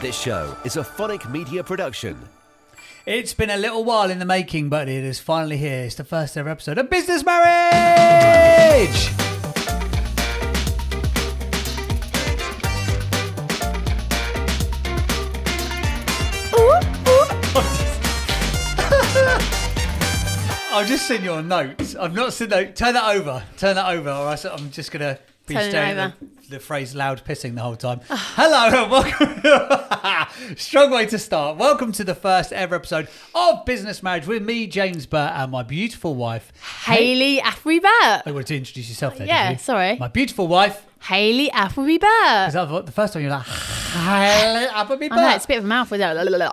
This show is a Phonic Media production. It's been a little while in the making, but it is finally here. It's the first ever episode of Business Marriage! I've just seen your notes. I've not seen those. Turn that over. Or I'm just going to be staring at the phrase loud pissing the whole time. Hello and welcome. Strong way to start. Welcome to the first ever episode of Business Marriage with me, James Burtt, and my beautiful wife, Hayley Appleby-Burtt. I wanted to introduce yourself there. Yeah, did you? sorry. My beautiful wife. Hayley Appleby-Burtt. Because the first time you're like, Hayley Appleby-Burtt. I know, it's a bit of a mouthful.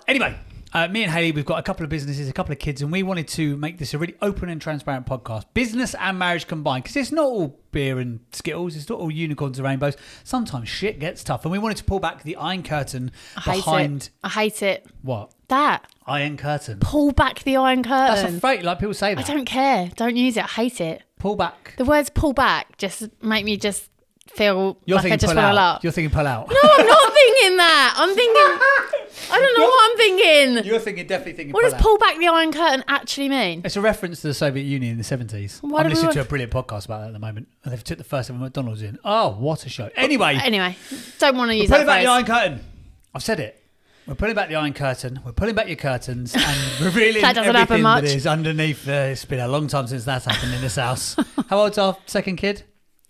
Anyway. Me and Hayley, we've got a couple of businesses, a couple of kids, and we wanted to make this a really open and transparent podcast. Business and marriage combined, because it's not all beer and Skittles, it's not all unicorns and rainbows. Sometimes shit gets tough, and we wanted to pull back the iron curtain behind... I hate it. What? That. Iron curtain. Pull back the iron curtain. That's a phrase, like people say that. I don't care. Don't use it. I hate it. Pull back. The words pull back just make me just feel You're like I just want to laugh. You're thinking pull out. No, I'm not thinking that. I'm thinking... I don't know what I'm thinking. You're definitely thinking what pull does out. pull back the iron curtain actually mean? It's a reference to the Soviet Union in the 70s. I'm listening to a brilliant podcast about that at the moment. And they've took the first ever McDonald's in. Oh, what a show. Anyway, don't want to use that pulling back phrase. the iron curtain. I've said it. We're pulling back the iron curtain. We're pulling back your curtains and revealing That doesn't happen everything much. that is underneath. It's been a long time since that's happened in this house. How old's our second kid?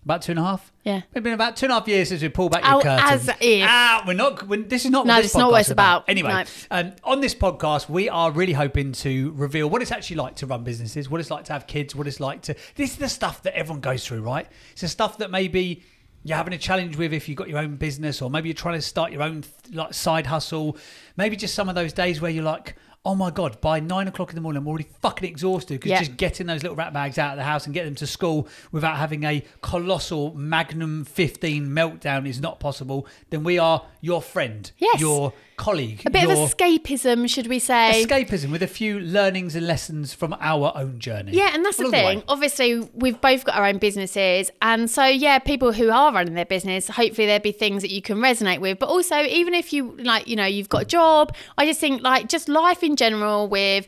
About 2.5? Yeah. It's been about 2.5 years since we pulled back your curtains. As if. We're not. This is not No, what this this is not podcast what it's is about. Anyway, No. on this podcast, we are really hoping to reveal what it's actually like to run businesses, what it's like to have kids, what it's like to... This is the stuff that everyone goes through, right? It's the stuff that maybe you're having a challenge with if you've got your own business, or maybe you're trying to start your own side hustle. Maybe just some of those days where you're like, oh my God, by 9 o'clock in the morning, I'm already fucking exhausted because just getting those little rat bags out of the house and getting them to school without having a colossal Magnum 15 meltdown is not possible. Then we are your friend, your colleague. A bit of escapism, should we say. Escapism with a few learnings and lessons from our own journey. Yeah, and that's the thing. Obviously, we've both got our own businesses. And so, people who are running their business, hopefully there'll be things that you can resonate with. But also, even if you, you've got a job, I just think, just life in general with,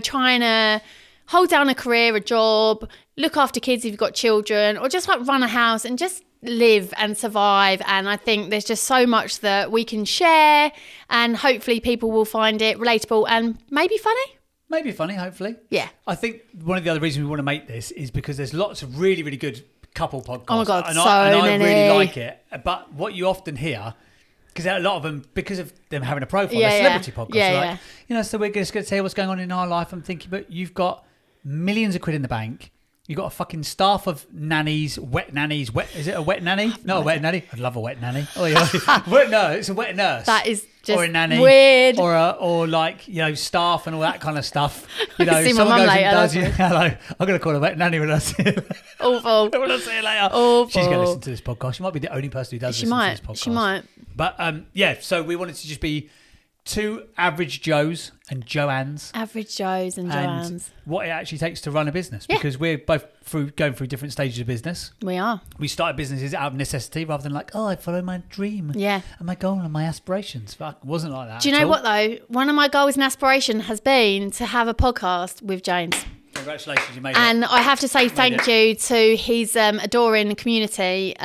trying to hold down a career, a job, look after kids if you've got children, or just run a house and just live and survive. And I think there's just so much that we can share, and hopefully people will find it relatable and maybe funny. Maybe funny, hopefully. Yeah. I think one of the other reasons we want to make this is because there's lots of really, really good couple podcasts. Oh my God, and so I many. really like it. But what you often hear, because a lot of them, because of them having a profile, they're celebrity podcasts, right? So we're just going to tell you what's going on in our life. I'm thinking, but you've got millions of quid in the bank. You've got a fucking staff of nannies, wet nannies. Is it a wet nanny? No, a wet nanny. I'd love a wet nanny. Oh yeah, no, it's a wet nurse. That is just or a nanny, weird. Or staff and all that kind of stuff. See someone my mum goes later, and does that's hello. I'm going to call her a wet nanny when I see her. Awful. When I see her later. Awful. She's going to listen to this podcast. She might be the only person who does listen to this podcast. She might. But so we wanted to just be two average Joes and Joannes. Average Joes and Joannes. And what it actually takes to run a business. Because we're both going through different stages of business. We are. We started businesses out of necessity rather than I follow my dream. Yeah. And my goal and my aspirations. Fuck, it wasn't like that. Do you know what though? One of my goals and aspiration has been to have a podcast with James. Congratulations, you made it. And I have to say thank you to his adoring community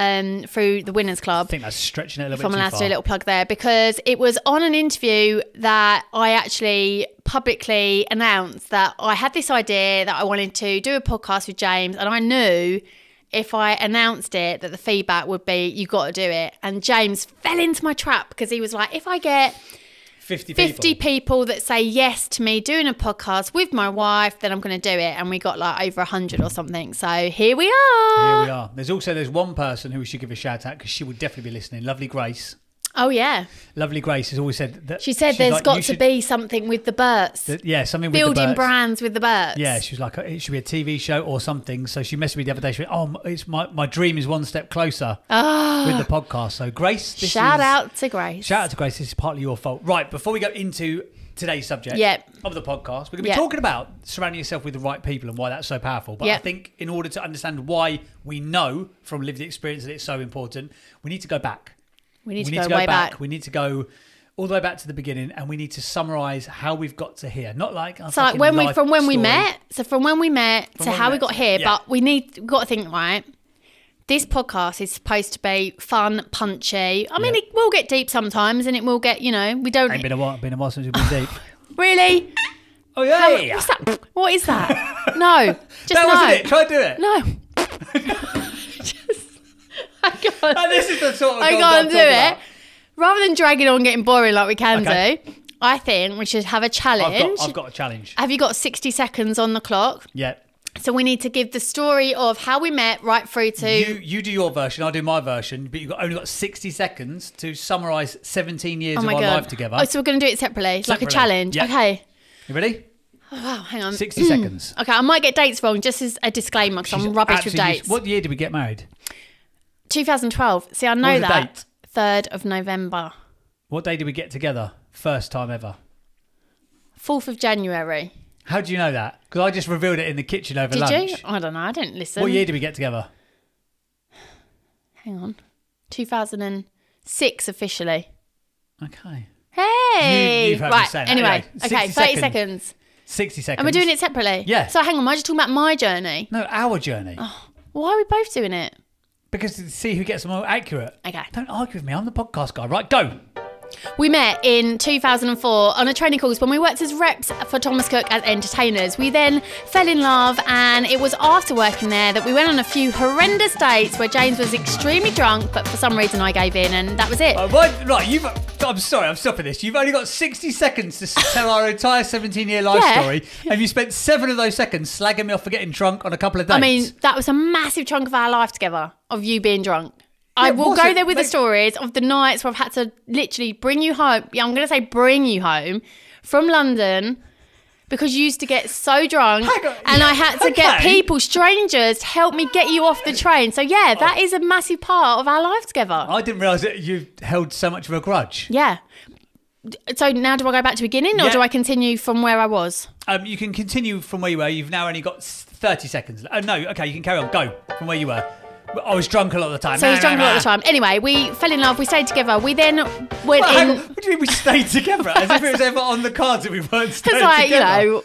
through the Winners Club. I think that's stretching it a little bit If I'm too allowed far. to do a little plug there, because it was on an interview that I actually publicly announced that I had this idea that I wanted to do a podcast with James, and I knew if I announced it that the feedback would be, you got to do it. And James fell into my trap because he was like, if I get 50 people that say yes to me doing a podcast with my wife, then I'm going to do it. And we got over 100 or something. So here we are. Here we are. There's one person who we should give a shout out because she would definitely be listening. Lovely Grace. Oh, yeah. Lovely Grace has always said that. She said there's got to be something with the Burtts. Something with the Burtts. Building brands with the Burtts. Yeah, she was like, it should be a TV show or something. So she messaged me the other day. She went, it's my dream is one step closer with the podcast. So Grace. Shout out to Grace. Shout out to Grace. This is partly your fault. Right, before we go into today's subject of the podcast, we're going to be talking about surrounding yourself with the right people and why that's so powerful. But I think in order to understand why we know from lived experience that it's so important, we need to go back. We need to go way back. We need to go all the way back to the beginning, and we need to summarise how we've got to here. Not like so like from when we met to how we got here. Yeah. But we've got to think, right? This podcast is supposed to be fun, punchy. I mean, it will get deep sometimes, and it will get, we don't. Ain't been a while since we've been deep. Really? Oh yeah. What's that? What is that? No, just that no. wasn't it. Try to do it. No. I can't. And this is the sort of I gold can't I'm do talking it. about. Rather than dragging on getting boring like we can Okay. do, I think we should have a challenge. I've got a challenge. Have you got 60 seconds on the clock? Yeah. So we need to give the story of how we met right through to... You do your version, I'll do my version, but you've only got 60 seconds to summarise 17 years of our life together. Oh, so we're going to do it separately. It's like a challenge. Yeah. Okay. You ready? Oh, wow, hang on. 60 seconds. Okay, I might get dates wrong, just as a disclaimer, because I'm rubbish with dates. What year did we get married? 2012. See, I know What was the that. date? 3rd of November. What day did we get together? First time ever. 4th of January. How do you know that? Because I just revealed it in the kitchen over Did lunch. you? I don't know. I didn't listen. What year did we get together? Hang on. 2006 officially. Okay. Hey! You've heard me right, say that. anyway. 60 Okay, 30 seconds. 60 seconds. And we're doing it separately? Yeah. So hang on, am I just talking about my journey? No, our journey. Why are we both doing it? Because to see who gets more accurate. Okay. Don't argue with me. I'm the podcast guy. Right, go. We met in 2004 on a training course when we worked as reps for Thomas Cook as entertainers. We then fell in love, and it was after working there that we went on a few horrendous dates where James was extremely drunk, but for some reason I gave in, and that was it. I'm sorry, I'm stopping this. You've only got 60 seconds to tell our entire 17-year life story, and you spent 7 of those seconds slagging me off for getting drunk on a couple of dates. I mean, that was a massive chunk of our life together, of you being drunk. I will go there with the stories of the nights where I've had to literally bring you home. Yeah, I'm going to say bring you home from London because you used to get so drunk and I had to get people, strangers, to help me get you off the train. So yeah, that is a massive part of our life together. I didn't realise that you held so much of a grudge. Yeah. So now do I go back to the beginning or do I continue from where I was? You can continue from where you were. You've now only got 30 seconds. No, okay, you can carry on. Go from where you were. I was drunk a lot of the time. So he was drunk a lot of the time. Anyway, we fell in love. We stayed together. We then went in. What do you mean we stayed together? As if it was ever on the cards that we weren't staying together. together.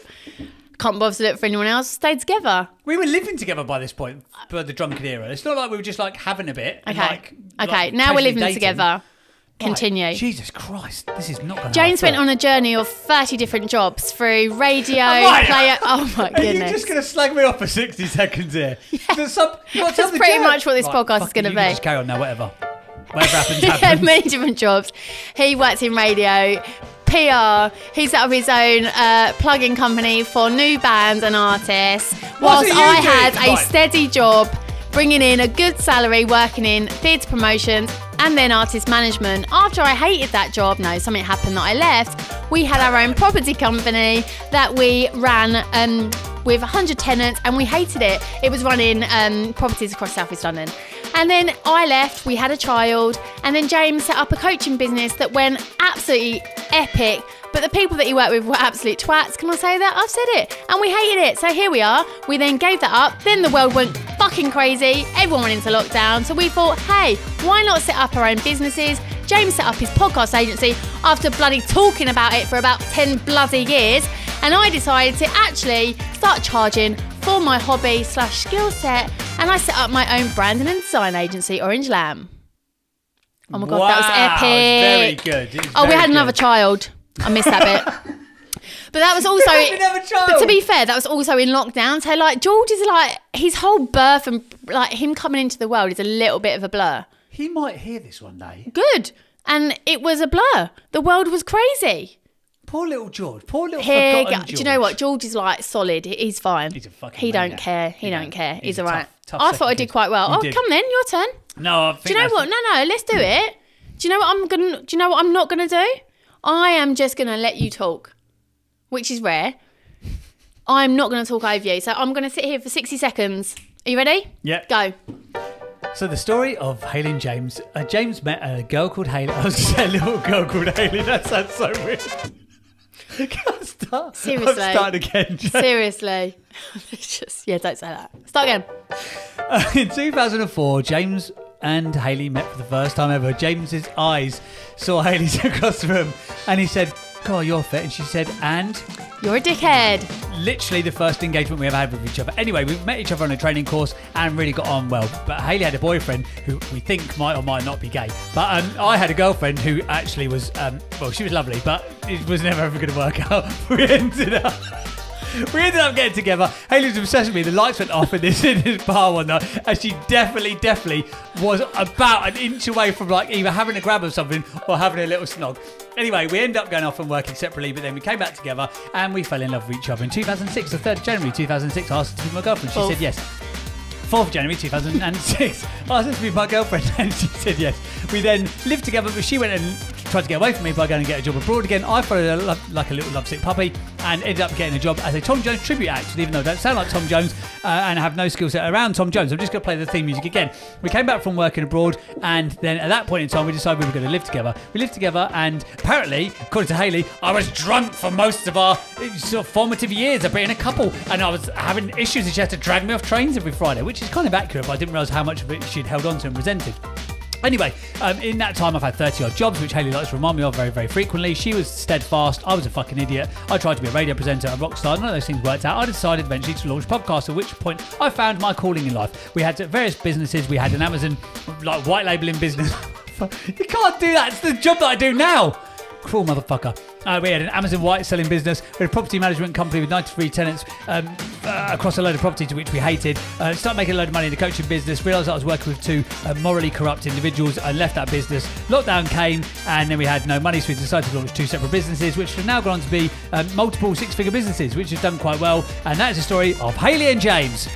Can't bother to look for anyone else. Stayed together. We were living together by this point, for the drunken era. It's not like we were just like having a bit. Okay. Now we're living together. Continue. Right. Jesus Christ, this is not going to James went on a journey of 30 different jobs through radio, player. Oh my goodness. Are you just going to slag me off for 60 seconds here? Yeah. That's pretty much what this podcast is going to be. Just carry on now, whatever. Whatever happens, He had many different jobs. He worked in radio, PR. He set up his own plug-in company for new bands and artists. Whilst I had a steady job, bringing in a good salary, working in theatre promotions and then artist management. After I hated that job, something happened that I left, we had our own property company that we ran with 100 tenants and we hated it. It was running properties across South East London. And then I left, we had a child, and then James set up a coaching business that went absolutely epic. But the people that he worked with were absolute twats. Can I say that? I've said it. And we hated it. So here we are. We then gave that up. Then the world went fucking crazy. Everyone went into lockdown. So we thought, hey, why not set up our own businesses? James set up his podcast agency after bloody talking about it for about 10 bloody years. And I decided to actually start charging for my hobby / skill set. And I set up my own branding and design agency, Orange Lamb. Oh my God, that was epic. Very good. We had another child. I missed that bit. But that was also, but to be fair, that was also in lockdown. So like George is like, his whole birth and like him coming into the world is a little bit of a blur. He might hear this one day. Good. And it was a blur. The world was crazy. Poor little George. Poor little forgotten George. Do you know what? George is like solid. He's fine. He's a fucking He maniac. don't care. He don't care. He's all right. Tough I thought I did quite well. You did. Come then, your turn. No, I think Do you know what? No, let's do it. Do you know what I'm not gonna do? I am just gonna let you talk, which is rare. I'm not gonna talk over you, so I'm gonna sit here for 60 seconds. Are you ready? Yeah. Go. So the story of Hayley and James. James met a girl called Hayley. I was going to say a little girl called Hayley. That sounds so weird. Can I start? Seriously. I'm starting again. Seriously. Don't say that. Start again. In 2004, James and Hayley met for the first time ever. James's eyes saw Hayley's across the room, and he said, God, you're fit. And she said, and? You're a dickhead. Literally the first engagement we ever had with each other. Anyway, we met each other on a training course and really got on well. But Hayley had a boyfriend who we think might or might not be gay. But I had a girlfriend who actually was, well, she was lovely, but it was never ever going to work out. We ended up getting together. Hayley was obsessed with me. The lights went off in this bar one night, and she definitely was about an inch away from like either having a grab of something or having a little snog. Anyway, we ended up going off and working separately, but then we came back together and we fell in love with each other in 2006. The 3rd of January 2006, I asked her to be my girlfriend. She said yes. 4th of January 2006, I asked her to be my girlfriend and she said yes. We then lived together, but she went and tried to get away from me by going and get a job abroad again. I followed like a little lovesick puppy and ended up getting a job as a Tom Jones tribute act, even though I don't sound like Tom Jones and have no skill set around Tom Jones. I'm just going to play the theme music again. We came back from working abroad, and then at that point in time we decided we were going to live together. We lived together, and apparently, according to Hayley, I was drunk for most of our sort of formative years of being a couple, and I was having issues and she had to drag me off trains every Friday, which is kind of accurate, but I didn't realise how much of it she'd held on to and resented. Anyway, in that time I've had 30-odd jobs, which Hayley likes to remind me of very, very frequently. She was steadfast. I was a fucking idiot. I tried to be a radio presenter, a rock star. None of those things worked out. I decided eventually to launch a podcast, at which point I found my calling in life. We had various businesses. We had an Amazon like white labelling business. You can't do that. It's the job that I do now. Cruel motherfucker. We had an Amazon white selling business. We had a property management company with 93 tenants across a load of properties which we hated. Started making a load of money in the coaching business. Realised I was working with 2 morally corrupt individuals. I left that business. Lockdown came and then we had no money, so we decided to launch 2 separate businesses, which have now gone on to be multiple 6-figure businesses, which have done quite well. And that is the story of Hayley and James.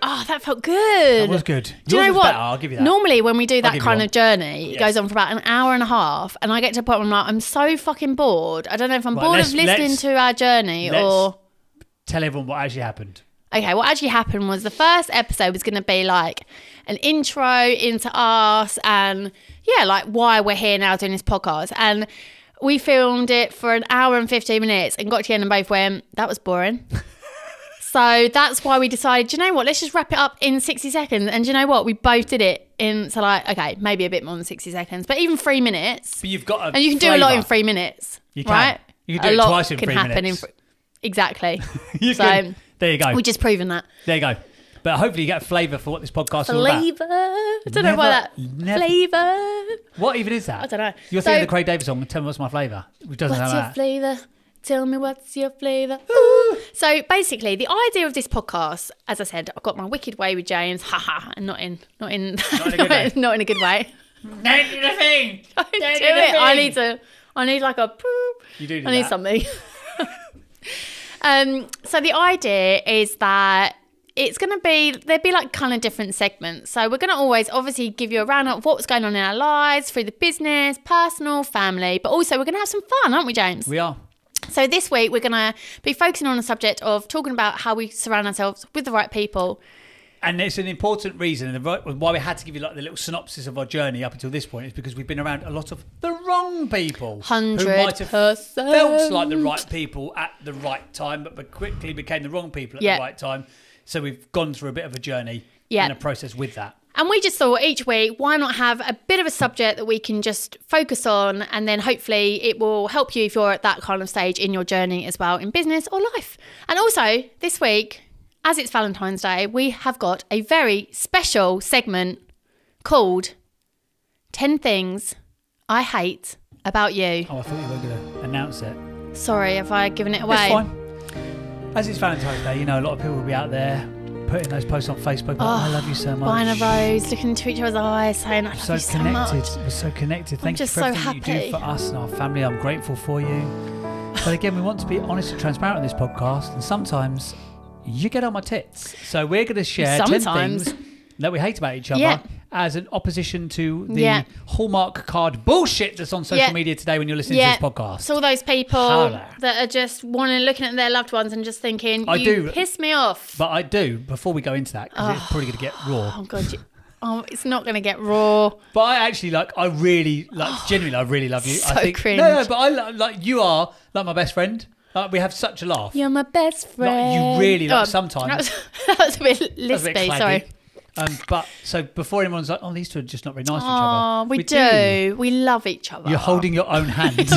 Oh, that felt good. That was good. Do you know what? Better, I'll give you that. Normally, when we do that kind of journey, it goes on for about an hour and a half, and I get to a point where I'm like, I'm so fucking bored. I don't know if I'm bored of listening to our journey or... Tell everyone what actually happened. Okay, what actually happened was the first episode was going to be like an intro into us and, yeah, like why we're here now doing this podcast. And we filmed it for an hour and 15 minutes and got to the end and both went, that was boring. So that's why we decided, do you know what, let's just wrap it up in 60 seconds. And do you know what, we both did it in, so like, okay, maybe a bit more than 60 seconds, but even 3 minutes. But you've got and you can do a lot in 3 minutes. You can. Right? You can do it twice in 3 minutes. Exactly. There you go. We've just proven that. There you go. But hopefully you get a flavour for what this podcast is all about. Flavour. I don't know why that. Flavour. What even is that? I don't know. You're thinking the Craig David song, Tell Me What's My Flavour. Which doesn't what's have your that. flavour? Tell me what's your flavour. Ooh. So basically, the idea of this podcast, as I said, I've got my wicked way with James, haha, and not in a good way. Not in a good way. Don't do the thing. Don't do it. I need like a poop. You do I need that. something. So the idea is that it's going to be, there'd be like kind of different segments. So we're going to always obviously give you a roundup of what's going on in our lives through the business, personal, family, but also we're going to have some fun, aren't we, James? We are. So this week we're going to be focusing on the subject of talking about how we surround ourselves with the right people. And it's an important reason, and why we had to give you like the little synopsis of our journey up until this point is because we've been around a lot of the wrong people. 100%. Who might have felt like the right people at the right time, but quickly became the wrong people at the right time. So we've gone through a bit of a journey and a process with that. And we just thought each week, why not have a bit of a subject that we can just focus on, and then hopefully it will help you if you're at that kind of stage in your journey as well, in business or life. And also this week, as it's Valentine's Day, we have got a very special segment called 10 Things I Hate About You. Oh, I thought you were going to announce it. Sorry, have I given it away? It's fine. As it's Valentine's Day, you know, a lot of people will be out there putting those posts on Facebook, like, I love you so much. Buying a rose, looking into each other's eyes, saying, I love you so much. We're so connected. Thank you for everything you do for us and our family. I'm grateful for you. But again, we want to be honest and transparent on this podcast, and sometimes you get on my tits. So we're going to share 10 things that we hate about each other as an opposition to the Hallmark card bullshit that's on social media today when you're listening to this podcast. It's all those people that are just looking at their loved ones and just thinking, you piss me off. But I do, before we go into that, because it's probably going to get raw. Oh, God. It's not going to get raw. But I actually, genuinely, I really love you. So I think, cringe. No, but you are like my best friend. We have such a laugh. You're my best friend. You really, sometimes. That was a bit lispy, sorry. But so before anyone's like, oh, these two are just not very nice to each Oh, other. we do. We love each other. You're holding your own hand.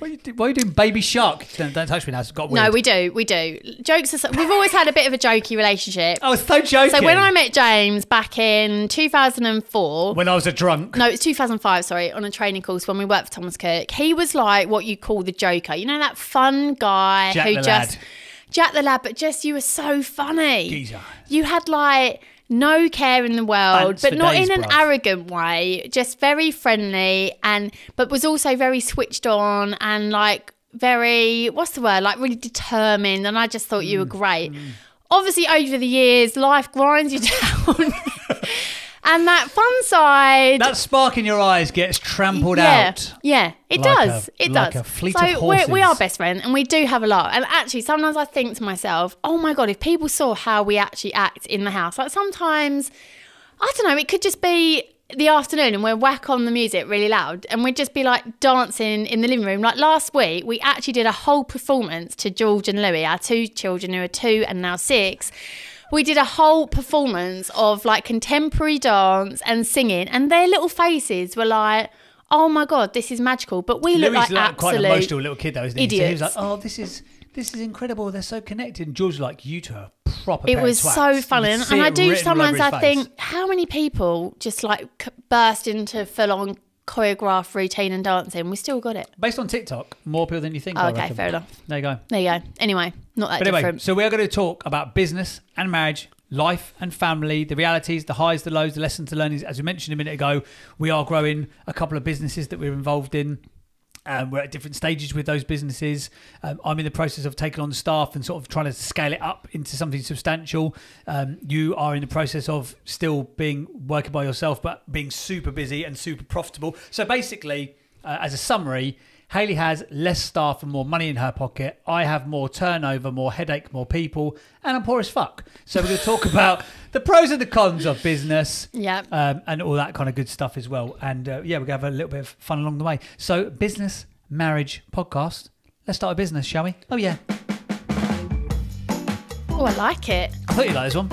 Why are you doing baby shark? Don't touch me now. It's got weird. No, we do. Jokes aside, we've always had a bit of a jokey relationship. I was so joking. So when I met James back in 2004... When I was a drunk. No, it's 2005, sorry, on a training course when we worked for Thomas Cook. He was like what you call the joker. You know, that fun guy Jack the lad, but just you were so funny. Geezer. You had like... no care in the world, but not in an arrogant way, just very friendly but was also very switched on and like very, what's the word, like really determined, and I just thought you were great. Obviously over the years life grinds you down and that fun side, that spark in your eyes gets trampled out. Yeah, it like does. Like a fleet of horses. We are best friends and we do have a lot. And actually, sometimes I think to myself, oh my God, if people saw how we actually act in the house, like sometimes, I don't know, it could just be the afternoon and we're whack on the music really loud and we'd just be like dancing in the living room. Like last week, we actually did a whole performance to George and Louis, our two children who are 2 and now 6. We did a whole performance of like contemporary dance and singing, and their little faces were like, oh my God, this is magical. But we look like absolute quite an emotional little kid though, isn't he? idiots. So he was like, oh, this is incredible. They're so connected. And George was like, you two are proper It pair of was twats. so funny. You And see I it do written all over sometimes, his I face. think, how many people just like burst into full on choreographed routine and dancing? We still got it. Based on TikTok, more people than you think. Oh, I okay, reckon. fair enough. There you go. There you go. Anyway, not that But anyway, different. so we are going to talk about business and marriage, life and family, the realities, the highs, the lows, the lessons, the learnings. As we mentioned a minute ago, we are growing a couple of businesses that we're involved in. We're at different stages with those businesses. I'm in the process of taking on staff and sort of trying to scale it up into something substantial. You are in the process of still working by yourself, but being super busy and super profitable. So basically, as a summary, Hayley has less staff and more money in her pocket. I have more turnover, more headache, more people, and I'm poor as fuck. So we're going to talk about the pros and the cons of business, and all that kind of good stuff as well. And we're going to have a little bit of fun along the way. So business, marriage, podcast. Let's start a business, shall we? Oh yeah. Oh, I like it. I thought you'd like this one.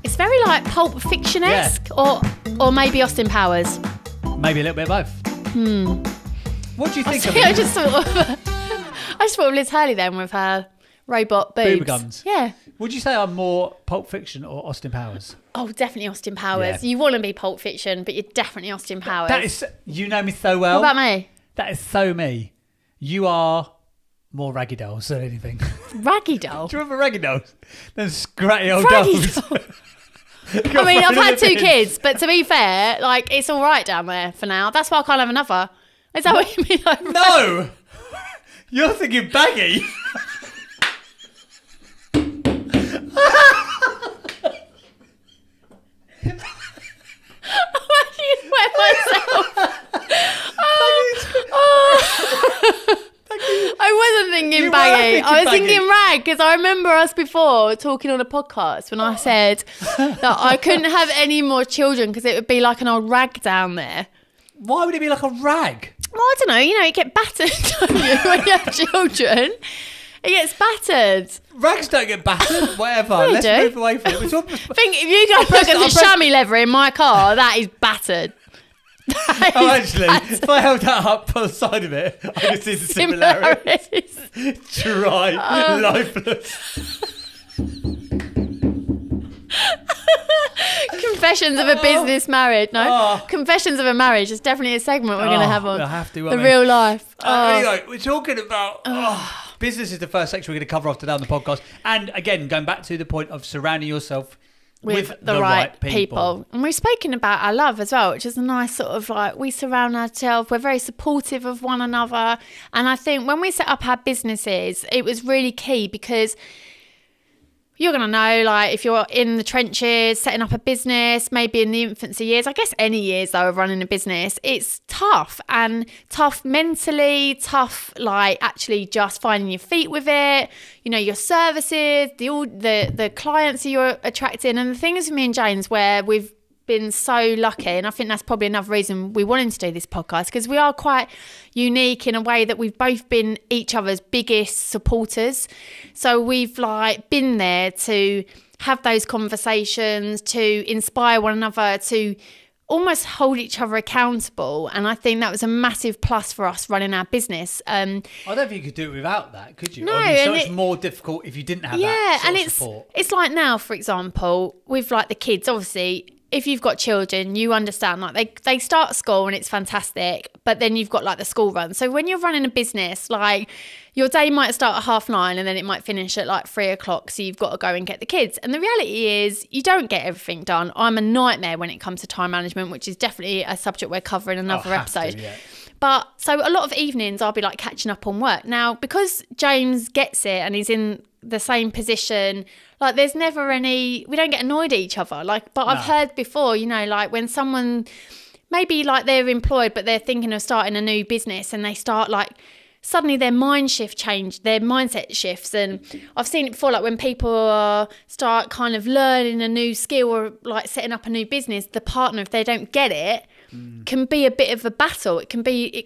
It's very like Pulp Fiction-esque, or maybe Austin Powers. Maybe a little bit of both. What do you think of I it? just thought of Liz Hurley then with her robot boobs. Boob guns. Yeah. Would you say I'm more Pulp Fiction or Austin Powers? Oh, definitely Austin Powers. Yeah. You want to be Pulp Fiction, but you're definitely Austin Powers. That is, you know me so well. What about me? That is so me. You are more Raggy Dolls than anything. Raggy Doll? Do you remember Raggy Dolls? Those scratty old Raggy dolls. Doll. I mean, I've had 2 kids, but to be fair, like, it's all right down there for now. That's why I can't have another. Is that what you mean? Like, No! You're thinking baggy. I actually wet myself. I wasn't thinking You were baggy. thinking I was baggy. thinking rag, because I remember us before talking on a podcast when I said that I couldn't have any more children because it would be like an old rag down there. Why would it be like a rag? Well, I don't know. You know, you get battered, don't you, when you have children? It gets battered. Rags don't get battered. Whatever. They Let's do. move away from it. We're talking- Think if you go look at the chamois leather in my car, that is battered. That Oh, is actually, if I held that up on the side of it, I could see the similarities. similarities. Dry, lifeless. Confessions of a business marriage. No, Oh. Confessions of a marriage is definitely a segment we're going to have on We'll have to, the won't we? real life. Anyway, we're talking about business is the first section we're going to cover off today on the podcast. And again, going back to the point of surrounding yourself with the right people. And we've spoken about our love as well, which is a nice sort of like, we surround ourselves, we're very supportive of one another. And I think when we set up our businesses, it was really key because you're going to know, like, if you're in the trenches, setting up a business, maybe in the infancy years, I guess any years though of running a business, it's tough, and tough mentally, tough, like, actually just finding your feet with it, you know, your services, the clients that you're attracting. And the thing is with me and James, where we've been so lucky, and I think that's probably another reason we wanted to do this podcast, because we are quite unique in a way that we've both been each other's biggest supporters. So we've like been there to have those conversations, to inspire one another, to almost hold each other accountable. And I think that was a massive plus for us running our business. I don't think you could do it without that, could you? No, It'd be so and much more difficult if you didn't have that yeah, sort and of support. it's like now, for example, with like the kids, obviously, if you've got children, you understand, like they start school and it's fantastic, but then you've got like the school run. So when you're running a business, like your day might start at 9:30 and then it might finish at like 3:00. So you've got to go and get the kids. And the reality is you don't get everything done. I'm a nightmare when it comes to time management, which is definitely a subject we're covering another episode. Yeah. But so a lot of evenings I'll be like catching up on work. Now, because James gets it and he's in the same position, like there's never we don't get annoyed at each other. Like, but I've heard before, you know, like when someone maybe like they're employed, but they're thinking of starting a new business and they start like, suddenly their mindset shifts. And I've seen it before, like when people start kind of learning a new skill or like setting up a new business, the partner, if they don't get it, can be a bit of a battle. It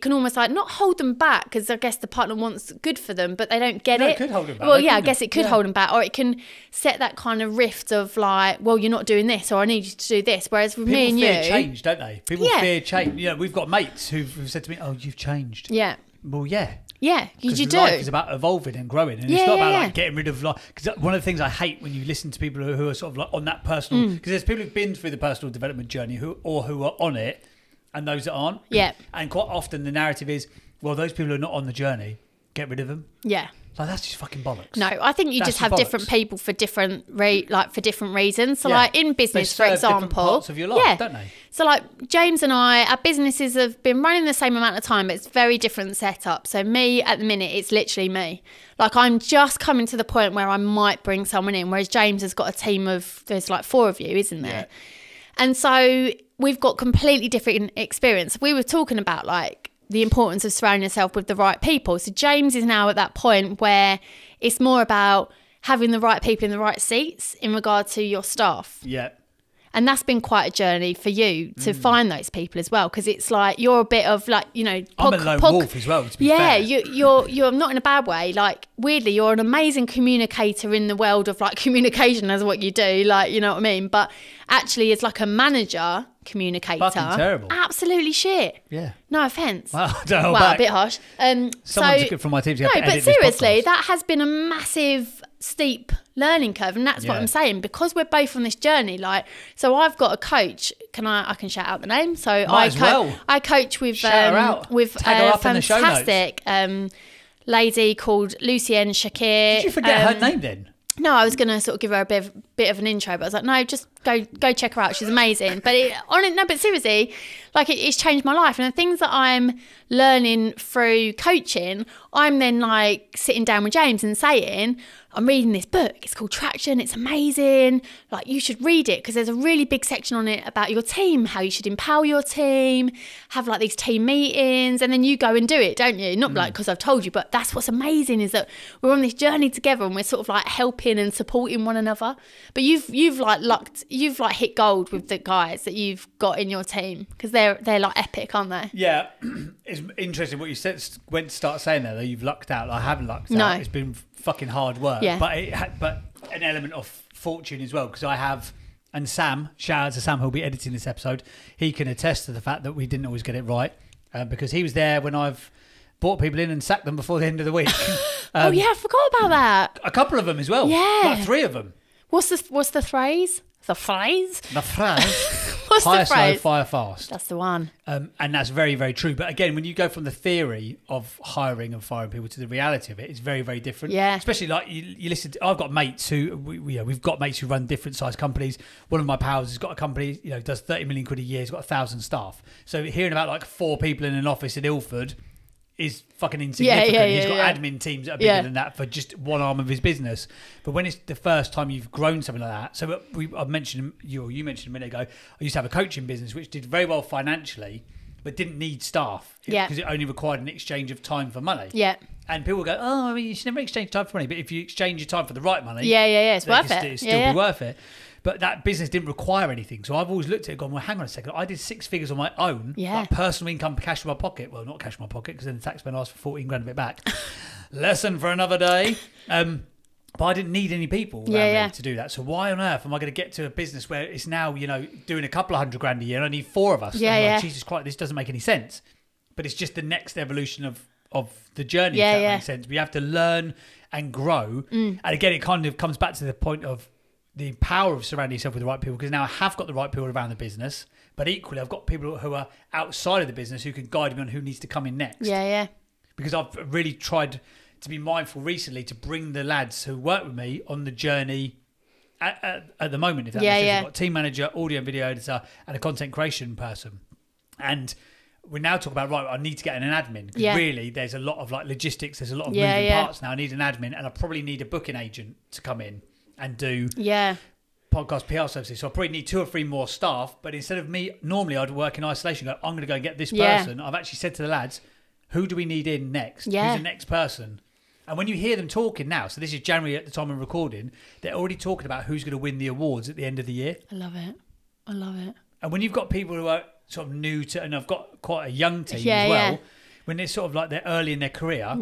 can almost like not hold them back, because I guess the partner wants good for them, but they don't get it. It could hold them back. Well, yeah, I guess it could hold them back, or it can set that kind of rift of like, well, you're not doing this, or I need you to do this. Whereas with me and you, people fear change, don't they? People fear change. You know, we've got mates who've said to me, "Oh, you've changed." Yeah. Well, yeah. Yeah, you do. Life is about evolving and growing, and it's not about like getting rid of like. Because one of the things I hate when you listen to people who are sort of like on that personal, because there's people who've been through the personal development journey who are on it, and those that aren't. Yeah. And quite often the narrative is, well, those people who are not on the journey, get rid of them. Yeah. Like that's just fucking bollocks. No, I think you just have different people for different reasons. So like in business, for example, different parts of your life, don't they? So like James and I, our businesses have been running the same amount of time, but it's very different setup. So me at the minute, it's literally me. Like I'm just coming to the point where I might bring someone in, whereas James has got a team of, there's like 4 of you, isn't there? Yeah. And so we've got completely different experience. We were talking about like the importance of surrounding yourself with the right people. So James is now at that point where it's more about having the right people in the right seats in regard to your staff. Yeah. And that's been quite a journey for you to find those people as well, because it's like you're a bit of like, you know, I'm a lone wolf as well, to be fair. You're not in a bad way. Like weirdly, you're an amazing communicator in the world of like communication as what you do, like, you know what I mean? But actually as like a manager communicator, fucking terrible. Absolutely shit. Yeah. No offence. Well, I don't know a bit harsh. Someone took it from my team to no, edit but this seriously, podcast. that has been a massive steep learning curve, and that's what I'm saying, because we're both on this journey. Like, so I've got a coach. I can shout out the name. So I coach with a fantastic lady called Lucienne Shakir. Did you forget her name then? No, I was going to sort of give her a bit of an intro, but I was like, no, just go check her out. She's amazing. But seriously, like it's changed my life. And the things that I'm learning through coaching, I'm then like sitting down with James and saying, I'm reading this book. It's called Traction. It's amazing. Like you should read it, because there's a really big section on it about your team, how you should empower your team, have like these team meetings, and then you go and do it, don't you? Not like because I've told you, but that's what's amazing, is that we're on this journey together and we're sort of like helping and supporting one another. But you've hit gold with the guys that you've got in your team, because they're like epic, aren't they? Yeah, it's interesting what you said. Went to start saying there, though. You've lucked out. I haven't lucked out. It's been fucking hard work. Yeah. But an element of fortune as well, because I have, and Sam, shout out to Sam who'll be editing this episode, he can attest to the fact that we didn't always get it right, because he was there when I've brought people in and sacked them before the end of the week. Oh yeah, I forgot about that. A couple of them as well. Yeah, like 3 of them. What's the phrase? The phrase? The phrase. What's Hire the phrase? slow, fire fast. That's the one. And that's very, very true. But again, when you go from the theory of hiring and firing people to the reality of it, it's very, very different. Yeah. Especially like you listen to, I've got mates who, we've got mates who run different size companies. One of my pals has got a company, does 30 million quid a year. He's got 1,000 staff. So hearing about like 4 people in an office in Ilford is fucking insignificant. He's got admin teams that are bigger than that for just one arm of his business. But when it's the first time you've grown something like that, so I mentioned, you mentioned a minute ago, I used to have a coaching business which did very well financially, but didn't need staff because it only required an exchange of time for money. Yeah. And people go, oh, I mean, you should never exchange time for money, but if you exchange your time for the right money, it's worth it. It'll still be worth it. But that business didn't require anything. So I've always looked at it and gone, well, hang on a second. I did 6 figures on my own, like personal income, cash in my pocket. Well, not cash in my pocket, because then the taxman asked for 14 grand of it back. Lesson for another day. But I didn't need any people around me to do that. So why on earth am I going to get to a business where it's now, you know, doing a couple of $100,000 a year and I need 4 of us? Like, Jesus Christ, this doesn't make any sense. But it's just the next evolution of the journey, if that makes sense. We have to learn and grow. And again, it kind of comes back to the point of the power of surrounding yourself with the right people, because now I have got the right people around the business, but equally I've got people who are outside of the business who can guide me on who needs to come in next. Because I've really tried to be mindful recently to bring the lads who work with me on the journey at the moment, if that makes sense. I've got a team manager, audio and video editor, and a content creation person. And we now talk about, right, I need to get an admin. Because really, there's a lot of like logistics, there's a lot of moving parts now. I need an admin, and I probably need a booking agent to come in and do podcast PR services. So I probably need 2 or 3 more staff. But instead of me, normally I'd work in isolation, go, I'm going to go and get this person. I've actually said to the lads, who do we need in next? Who's the next person? And when you hear them talking now, so this is January at the time of recording, they're already talking about who's going to win the awards at the end of the year. I love it. I love it. And when you've got people who are sort of new to, and I've got quite a young team as well, when they're sort of like they're early in their career,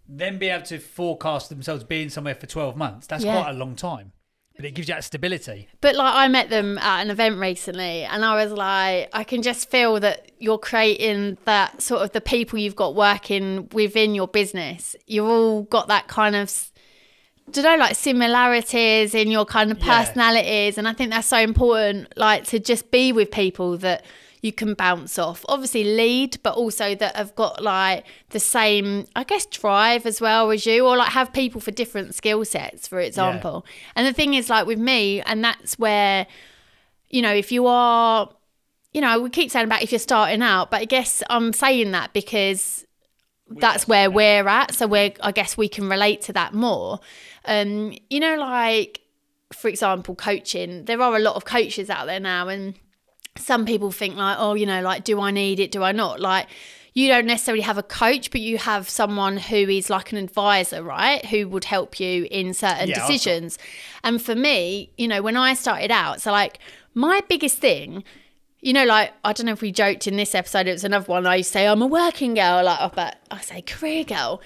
then be able to forecast themselves being somewhere for 12 months, that's quite a long time. But it gives you that stability. But like I met them at an event recently and I was like, I can just feel that you're creating that sort of the people you've got working within your business. You've all got that kind of, like similarities in your kind of personalities. And I think that's so important, like to just be with people that you can bounce off, obviously lead, but also that have got like the same, I guess, drive as well as you, or like have people for different skill sets, for example. And the thing is, like with me, and that's where, you know, if you are, you know, we keep saying about if you're starting out, but I guess I'm saying that because that's where we're at. So I guess we can relate to that more. You know, like, for example, coaching, there are a lot of coaches out there now, and some people think like, oh, you know, like, do I need it? Do I not? Like, you don't necessarily have a coach, but you have someone who is like an advisor, right? Who would help you in certain decisions. And for me, you know, when I started out, so like my biggest thing, you know, like, I don't know if we joked in this episode, it was another one. I used to say, I'm a working girl, like, but I say career girl.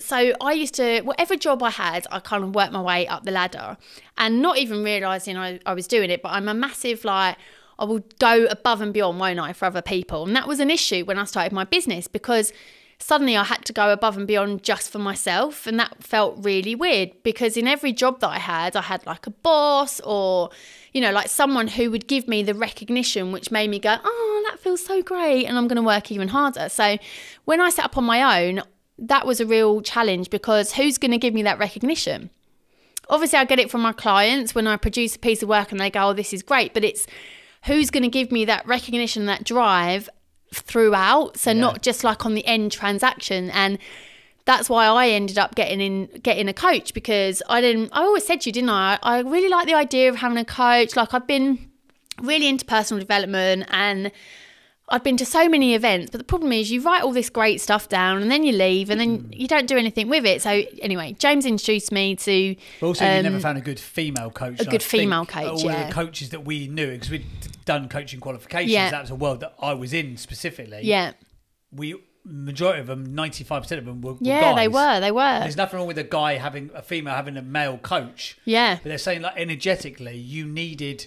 So I used to, whatever job I had, I kind of worked my way up the ladder and not even realising I was doing it. But I'm a massive, like, I will go above and beyond, won't I, for other people. And that was an issue when I started my business, because suddenly I had to go above and beyond just for myself. And that felt really weird, because in every job that I had like a boss or, you know, like someone who would give me the recognition, which made me go, oh, that feels so great, and I'm going to work even harder. So when I set up on my own, that was a real challenge, because who's going to give me that recognition? Obviously, I get it from my clients when I produce a piece of work and they go, oh, this is great, but it's who's going to give me that recognition, that drive throughout. So not just like on the end transaction. And that's why I ended up getting a coach, because I always said to you, didn't I? I really like the idea of having a coach. Like, I've been really into personal development and I've been to so many events, but the problem is you write all this great stuff down and then you leave and then you don't do anything with it. So anyway, James introduced me to... But also you never found a good female coach. A good female coach, all the coaches that we knew, because we'd done coaching qualifications, that was a world that I was in specifically. Majority of them, 95% of them were guys. they were. There's nothing wrong with a female having a male coach. Yeah. But they're saying, like, energetically, you needed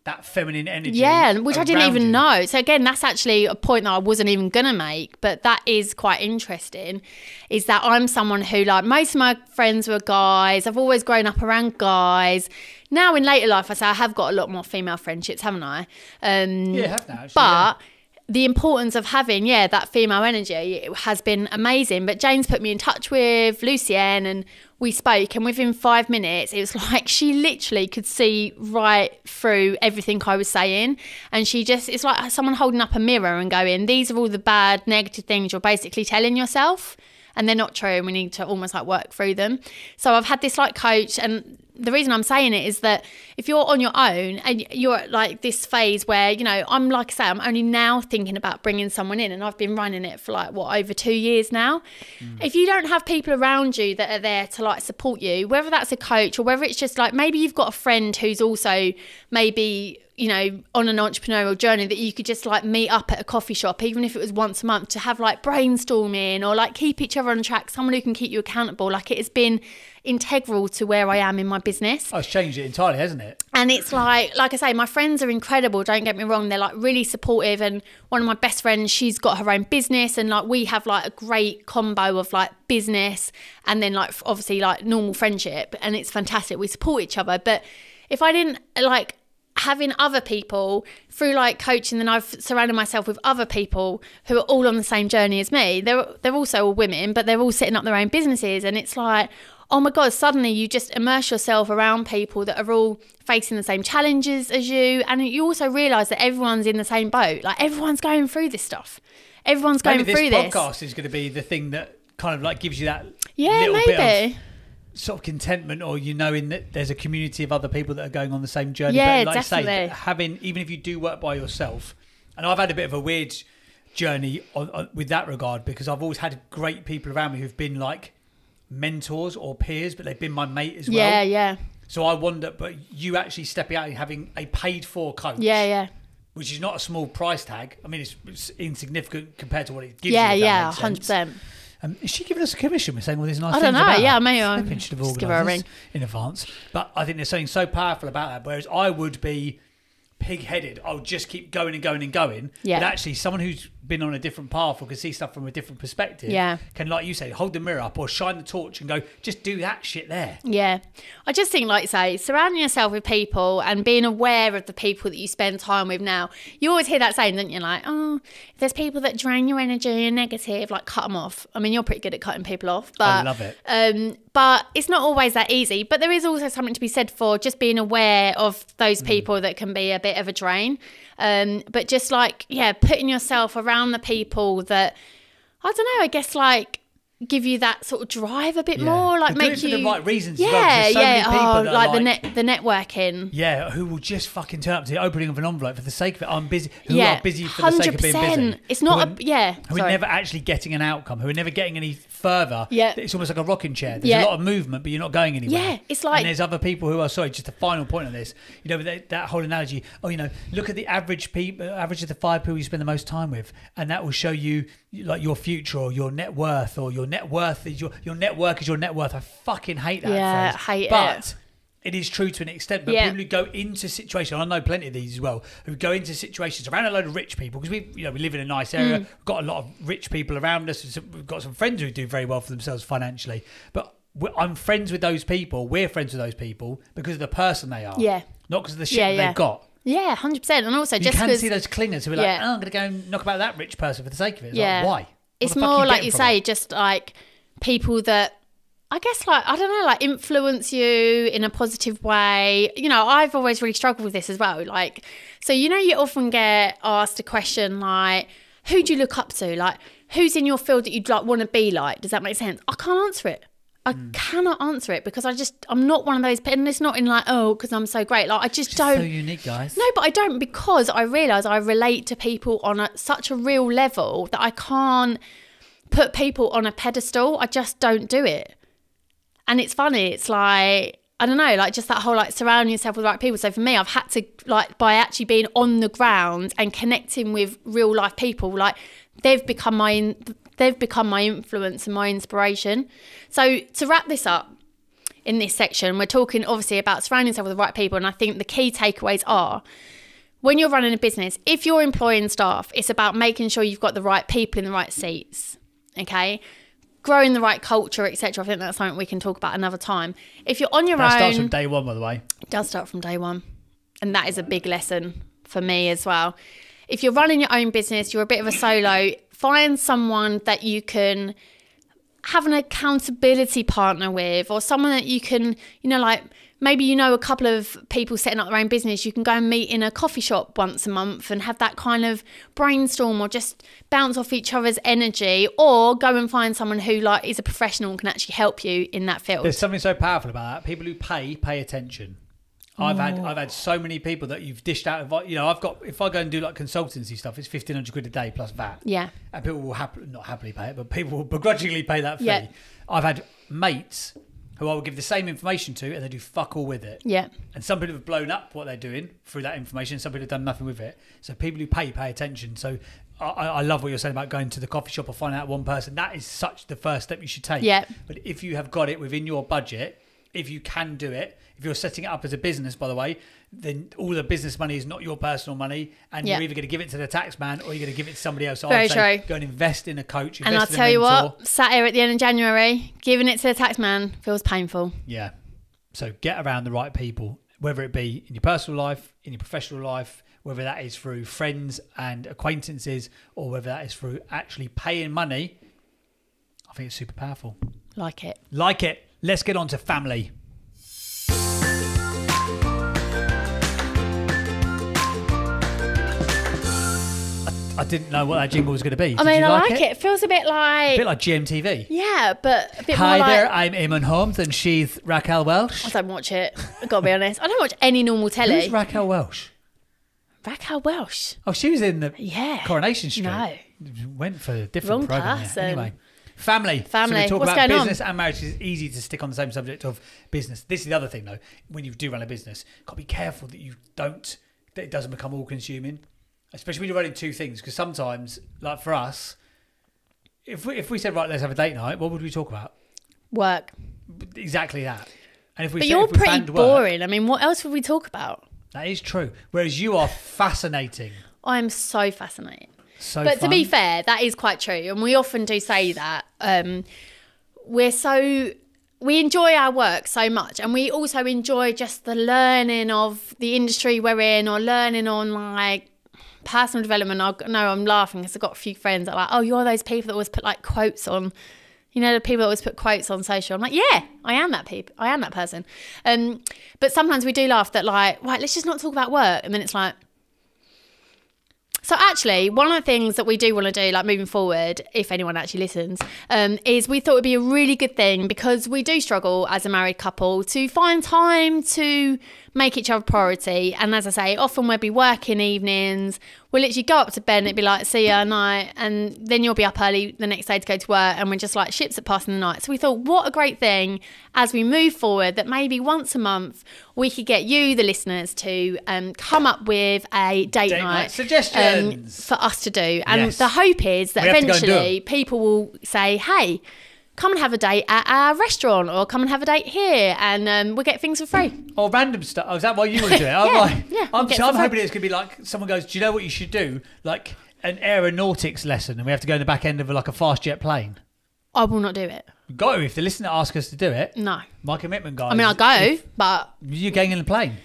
that feminine energy. Yeah, which I didn't even know. So again, that's actually a point that I wasn't even going to make, but that is quite interesting, is that I'm someone who, like, most of my friends were guys. I've always grown up around guys. Now in later life, I say I have got a lot more female friendships, haven't I? Yeah, I have now, actually, but the importance of having, that female energy has been amazing. But James put me in touch with Lucienne and we spoke, and within 5 minutes, it was like she literally could see right through everything I was saying. And it's like someone holding up a mirror and going, these are all the bad, negative things you're basically telling yourself. And they're not true, and we need to almost like work through them. So I've had this like coach, and the reason I'm saying it is that if you're on your own and you're at like this phase where, you know, I'm like I say, I'm only now thinking about bringing someone in, and I've been running it for like, over 2 years now. If you don't have people around you that are there to like support you, whether that's a coach or whether it's just like maybe you've got a friend who's also maybe, you know, on an entrepreneurial journey, that you could just like meet up at a coffee shop, even if it was once a month, to have like brainstorming or like keep each other on track, someone who can keep you accountable. Like, it has been integral to where I am in my business. Oh, it's changed it entirely, hasn't it? And it's like I say, my friends are incredible, don't get me wrong. They're like really supportive, and one of my best friends, she's got her own business, and like we have like a great combo of like business and then like obviously like normal friendship, and it's fantastic. We support each other. But if I didn't like having other people through like coaching, then I've surrounded myself with other people who are all on the same journey as me. They're also all women, but they're all setting up their own businesses, and it's like, oh my God, suddenly you just immerse yourself around people that are all facing the same challenges as you, and you also realise that everyone's in the same boat. Like everyone's going through this stuff. Everyone's going through this. Maybe this podcast is going to be the thing that kind of like gives you that little maybe. bit of sort of contentment, or knowing that there's a community of other people that are going on the same journey. Yeah, but like definitely. I say, having, even if you do work by yourself, and I've had a bit of a weird journey with that regard, because I've always had great people around me who've been like mentors or peers, but they've been my mate as well. Yeah. So I wonder, but you actually stepping out and having a paid for coach. Yeah. Which is not a small price tag. I mean, it's insignificant compared to what it gives you. Yeah, 100%. Is she giving us a commission? We're saying all these nice things. I don't know. About Yeah, her. maybe I should have just give her a organised ring in advance. But I think there's something so powerful about that. Whereas I would be pig-headed. I'll just keep going and going and going. Yeah. But actually, someone who's been on a different path or can see stuff from a different perspective, can, like you say, hold the mirror up or shine the torch and go, just do that shit there. Yeah. I just think, like you say, surrounding yourself with people and being aware of the people that you spend time with now. You always hear that saying, don't you? Like, oh, if there's people that drain your energy and negative, like cut them off. I mean, you're pretty good at cutting people off. But I love it. But it's not always that easy. But there is also something to be said for just being aware of those people that can be a bit of a drain. But just like, putting yourself around the people that, I don't know, I guess like give you that sort of drive a bit more, like make you for the right reasons as well. There's so many people that like the networking. Yeah, who will just fucking turn up to the opening of an envelope for the sake of it. I'm busy. Who are busy for the sake of being busy. It's not who are never actually getting an outcome. Who are never getting any further. Yeah, it's almost like a rocking chair. There's a lot of movement, but you're not going anywhere. Yeah, it's like. And there's other people who are just a final point on this. You know, that whole analogy. Oh, look at the average of the 5 people you spend the most time with, and that will show you like your future or your net worth, or your net worth is your network is your net worth. I fucking hate that phrase. I hate it. But it is true to an extent. But people who go into situations, I know plenty of these as well, who go into situations around a load of rich people, because we live in a nice area. We've got a lot of rich people around us. We've got some friends who do very well for themselves financially. But I'm friends with those people. We're friends with those people because of the person they are. Yeah. Not because of the shit that they've got. Yeah, 100%. And also you can see those clingers who are like, I'm going to go and knock about that rich person for the sake of it. It's like, why? It's more like you say, just like people that I guess like, I don't know, like influence you in a positive way. I've always really struggled with this as well. Like, so, you often get asked a question like, who do you look up to? Like, who's in your field that you'd like want to be like? Does that make sense? I can't answer it. I cannot answer it because I'm not one of those, and it's not in like, because I'm so great. Like, I just don't. So unique, guys. No, but I don't, because I realise I relate to people on such a real level that I can't put people on a pedestal. I just don't do it. And it's funny. It's like, I don't know, like just that whole like surrounding yourself with the right people. So for me, I've had to like, by actually being on the ground and connecting with real life people, like they've become my influence and my inspiration. So to wrap this up in this section, we're talking obviously about surrounding yourself with the right people. And I think the key takeaways are, when you're running a business, if you're employing staff, it's about making sure you've got the right people in the right seats. Okay. Growing the right culture, etc. I think that's something we can talk about another time. If you're on your own... That starts from day one, by the way. It does start from day one. And that is a big lesson for me as well. If you're running your own business, you're a bit of a solo, find someone that you can have an accountability partner with, or someone that you can, like maybe a couple of people setting up their own business. You can go and meet in a coffee shop once a month and have that kind of brainstorm, or just bounce off each other's energy, or go and find someone who like is a professional and can actually help you in that field. There's something so powerful about that. People who pay attention. I've had so many people that you've dished out. I've got, if I go and do like consultancy stuff, it's 1,500 quid a day plus VAT. Yeah. And people will not happily pay it, but people will begrudgingly pay that fee. Yeah. I've had mates who I will give the same information to and they do fuck all with it. Yeah. And some people have blown up what they're doing through that information. Some people have done nothing with it. So people who pay attention. So I love what you're saying about going to the coffee shop or finding out one person. That is such the first step you should take. Yeah. But if you have got it within your budget, if you can do it, if you're setting it up as a business, by the way, then all the business money is not your personal money, and you're either going to give it to the tax man or you're going to give it to somebody else. So Very I'd say true. go and invest in a coach. And I'll tell you what, sat here at the end of January, giving it to the tax man feels painful. Yeah. So get around the right people, whether it be in your personal life, in your professional life, whether that is through friends and acquaintances, or whether that is through actually paying money. I think it's super powerful. Like it. Let's get on to family. I didn't know what that jingle was going to be. I mean, I like it. It feels a bit like GMTV. Yeah, but a bit Hi more there, like... I'm Eamon Holmes and she's Raquel Welsh. I don't watch it. I've got to be honest. I don't watch any normal telly. Who's Raquel Welsh? Raquel Welsh. Oh, she was in the Coronation Street. No. Went for a different Wrong program. person. Yeah. Anyway. Family. So we talk What's about going business on? and marriage. It's easy to stick on the same subject of business. This is the other thing, though. When you do run a business, got to be careful that that it doesn't become all consuming. Especially when you're running two things, because sometimes, like for us, if we said, right, let's have a date night, what would we talk about? Work. Exactly that. And if we But said, you're if we pretty banned work, boring. I mean, what else would we talk about? that is true. Whereas you are fascinating. I'm so fascinating. So But fun. to be fair, that is quite true. And we often do say that. We enjoy our work so much. And we also enjoy just the learning of the industry we're in, or learning on like personal development. I'm laughing because I've got a few friends that are like, oh, you're those people that always put like quotes on, you know, the people that always put quotes on social. I'm like, yeah, I am that person. But sometimes we do laugh that like, right, let's just not talk about work. And then it's like, so actually, one of the things that we do want to do, like moving forward, if anyone actually listens, is we thought it'd be a really good thing, because we do struggle as a married couple to find time to make each other a priority. And as I say, often we'll be working evenings. We'll literally go up to bed and it'd be like, see ya, night. And then you'll be up early the next day to go to work. And we're just like ships that pass in the night. So we thought, what a great thing as we move forward, that maybe once a month we could get you, the listeners, to come up with a date night suggestions for us to do. And Yes. the hope is that We have to go and do eventually people will say, hey, come and have a date at our restaurant, or come and have a date here, and we'll get things for free. Or random stuff. Oh, is that why you want to do it? I'm we'll get I'm some hoping it's going to be like someone goes, do you know what you should do? Like an aeronautics lesson, and we have to go in the back end of like a fast jet plane. I will not do it. We've got to, if the listener asks us to do it. No. My commitment, guys. I mean, I'll go, but... You're going in a plane.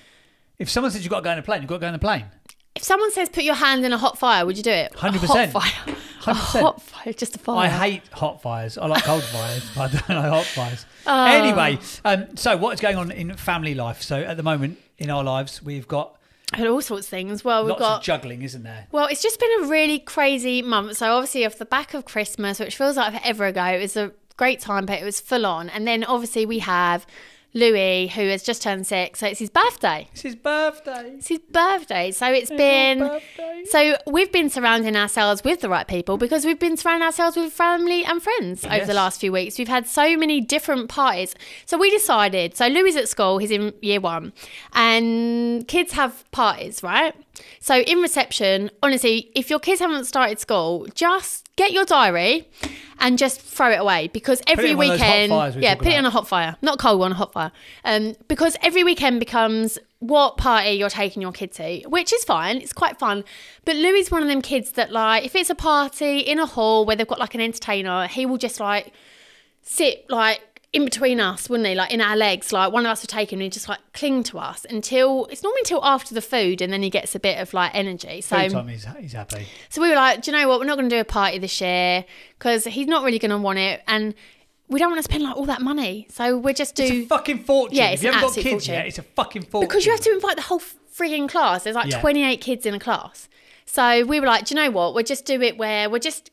If someone says you've got to go in a plane, you've got to go in a plane. If someone says put your hand in a hot fire, would you do it? 100%. A hot fire. 100%. A hot fire, just a fire. I hate hot fires. I like cold fires, but I don't like hot fires. Anyway, so what is going on in family life? So at the moment in our lives, we've got And all sorts of things. Well, we've lots got... of juggling, isn't there? Well, it's just been a really crazy month. So obviously off the back of Christmas, which feels like forever ago, it was a great time, but it was full on. And then obviously we have Louis, who has just turned 6, so it's his birthday. It's his birthday. It's his birthday. So Your birthday. So we've been surrounding ourselves with the right people, because we've been surrounding ourselves with family and friends over the last few weeks. We've had so many different parties. So we decided, so Louis is at school, he's in year 1, and kids have parties, right? So in reception, honestly, if your kids haven't started school, just get your diary and just throw it away, because every weekend, put it on a hot fire, not a cold one, a hot fire, because every weekend becomes what party you're taking your kid to, which is fine, it's quite fun. But Louis is one of them kids that, like, if it's a party in a hall where they've got like an entertainer, he will just like sit like in between us, wouldn't he? Like in our legs, like one of us would take him and he'd just like cling to us until after the food, and then he gets a bit of like energy. So Food time, he's happy. So we were like, do you know what? We're not going to do a party this year because he's not really going to want it, and we don't want to spend like all that money. So we're just It's a fucking fortune. Yeah, if it's you an haven't got absolute kids fortune. yet, it's a fucking fortune. Because you have to invite the whole frigging class. There's like 28 kids in a class. So we were like, do you know what? We'll just do it where we'll just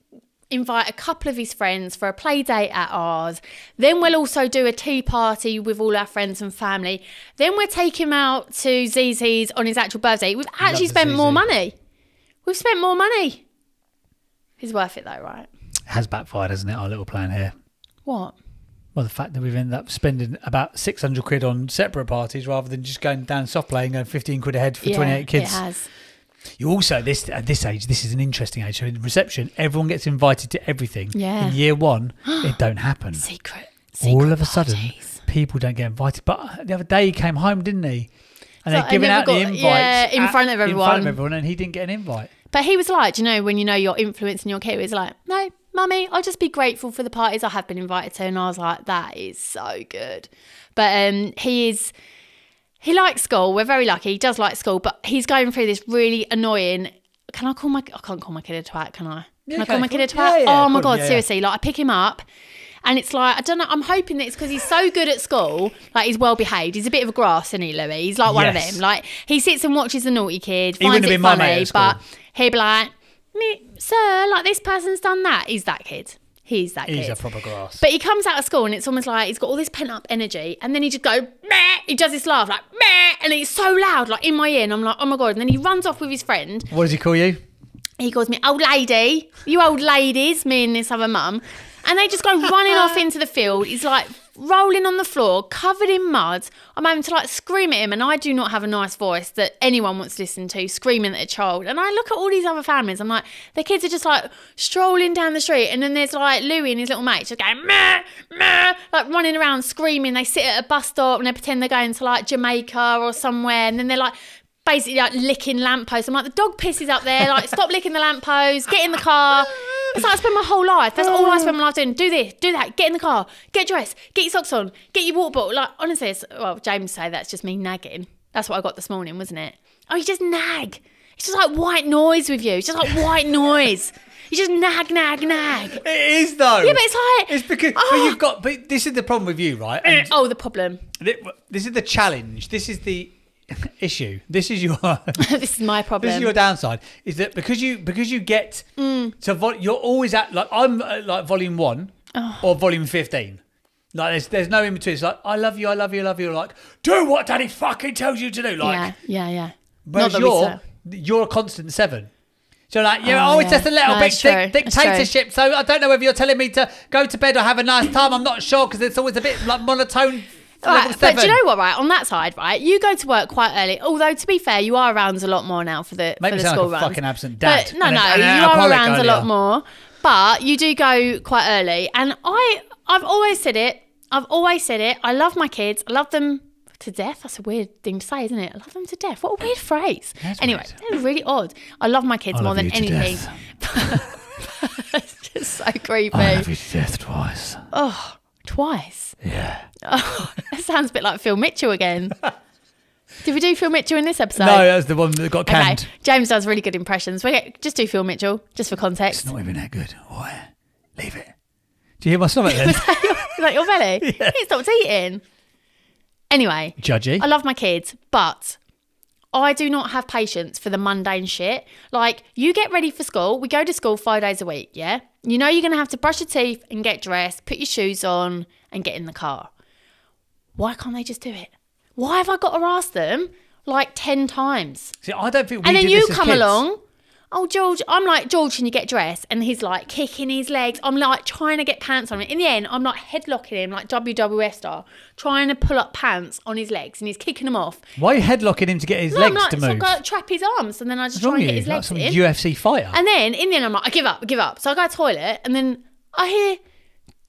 invite a couple of his friends for a play date at ours. Then we'll also do a tea party with all our friends and family. Then we'll take him out to ZZ's on his actual birthday. We've actually spent more money. We've spent more money. It's worth it though, right? It has backfired, hasn't it, our little plan here? What? Well, the fact that we've ended up spending about 600 quid on separate parties rather than just going down soft play and going 15 quid a head for 28 kids. It has. You also, at this age, this is an interesting age. So in the reception, everyone gets invited to everything. Yeah. In year one, it don't happen. Secret All of a sudden, parties. people don't get invited. But the other day he came home, didn't he? And they're giving out the invites. Yeah, in front of everyone. In front of everyone, and he didn't get an invite. But he was like, when you know you're influencing your kid, he's like, no, mummy, I'll just be grateful for the parties I have been invited to. And I was like, that is so good. But he likes school. We're very lucky. He does like school, but he's going through this really annoying. I can't call my kid a twat, can I? Can I call my kid a twat? Yeah, oh my God, seriously. Like I pick him up. And it's like, I don't know, I'm hoping that it's because he's so good at school, like he's well behaved. He's a bit of a grass, isn't he, Louis? He's like one of them. Like he sits and watches the naughty kid, finds it funny, but he'd be like, sir, like this person's done that. He's that kid. He's that kid. He's a proper grass. But he comes out of school and it's almost like he's got all this pent up energy, and then he just goes, meh. He does this laugh like, meh, and it's so loud, like in my ear, and I'm like, oh my God. And then he runs off with his friend. What does he call you? He calls me old lady. You old ladies, me and this other mum. And they just go running off into the field. He's like rolling on the floor, covered in mud. I'm having to like scream at him, and I do not have a nice voice that anyone wants to listen to, screaming at a child. And I look at all these other families, I'm like, the kids are just like strolling down the street, and then there's like Louis and his little mate just going meh, meh, like running around screaming. They sit at a bus stop and they pretend they're going to like Jamaica or somewhere, and then they're like basically like licking lampposts. I'm like, the dog pisses up there, like stop licking the lamppost, get in the car. It's like I spend my whole life. That's all I spend my life doing. Do this, do that, get in the car, get dressed, get your socks on, get your water bottle. Like, honestly, James say that's just me nagging. That's what I got this morning, wasn't it? Oh, you just nag. It's just like white noise with you. It's just like white noise. You just nag, nag, nag. It is though. Yeah, but it's like... It's because... But this is the problem with you, right? And the problem. This is the challenge. This is the issue. This is your... This is my problem. This is your downside. Is that because you get... So you're always at... Like, I'm at like volume 1 or volume 15. Like, there's no in between. It's like, I love you, I love you, I love you. Like, do what daddy fucking tells you to do. Like, yeah. Whereas you're a constant 7. So like, it's just a little bit dictatorship. So I don't know whether you're telling me to go to bed or have a nice time. I'm not sure because it's always a bit like monotone. Right, but do you know what, right? On that side, right, you go to work quite early. Although, to be fair, you are around a lot more now for the school like runs. Fucking absent dad. But, no, you are around a lot more. But you do go quite early. And I've always said it. I love my kids. I love them to death. That's a weird thing to say, isn't it? I love them to death. What a weird phrase. Anyway, it's really odd. I love my kids more than anything. It's just so creepy. I love you to death twice. Oh, twice? Yeah. Oh, that sounds a bit like Phil Mitchell again. Did we do Phil Mitchell in this episode? No, that's the one that got canned. Okay, James does really good impressions. Just do Phil Mitchell, just for context. It's not even that good. Why? Leave it. Do you hear my stomach then? Is that your belly? Yeah. He stopped eating. Anyway. Judgy. I love my kids, but I do not have patience for the mundane shit. Like, you get ready for school. We go to school 5 days a week, yeah? You know you're going to have to brush your teeth and get dressed, put your shoes on and get in the car. Why can't they just do it? Why have I got to ask them like 10 times? See, I don't think we And then did you this as come kids. along. Oh, George, I'm like, George, can you get dressed? And he's like kicking his legs. I'm like trying to get pants on him. In the end, I'm like headlocking him like WWF style, trying to pull up pants on his legs, and he's kicking them off. Why are you headlocking him to get his legs to move? So I've got to trap his arms, and then I just try and get his legs like in. some UFC fighter. And then in the end, I'm like, I give up. So I go to the toilet, and then I hear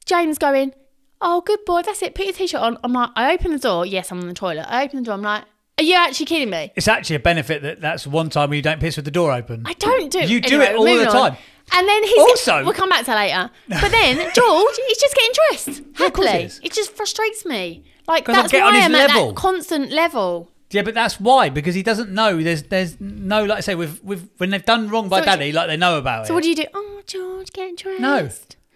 James going, oh, good boy, that's it, put your t-shirt on. I'm like, I open the door. Yes, I'm in the toilet. I open the door. I'm like, are you actually kidding me? It's actually a benefit that's one time where you don't piss with the door open. I don't do it. You do it all the time. And then we'll come back to that later. But then George, he's just getting dressed happily. It just frustrates me. Like, that's why I'm at that constant level. Yeah, but that's why, because he doesn't know. There's no, like I say, when they've done wrong by daddy, like they know about it. So what do you do? Oh, George, get dressed. No,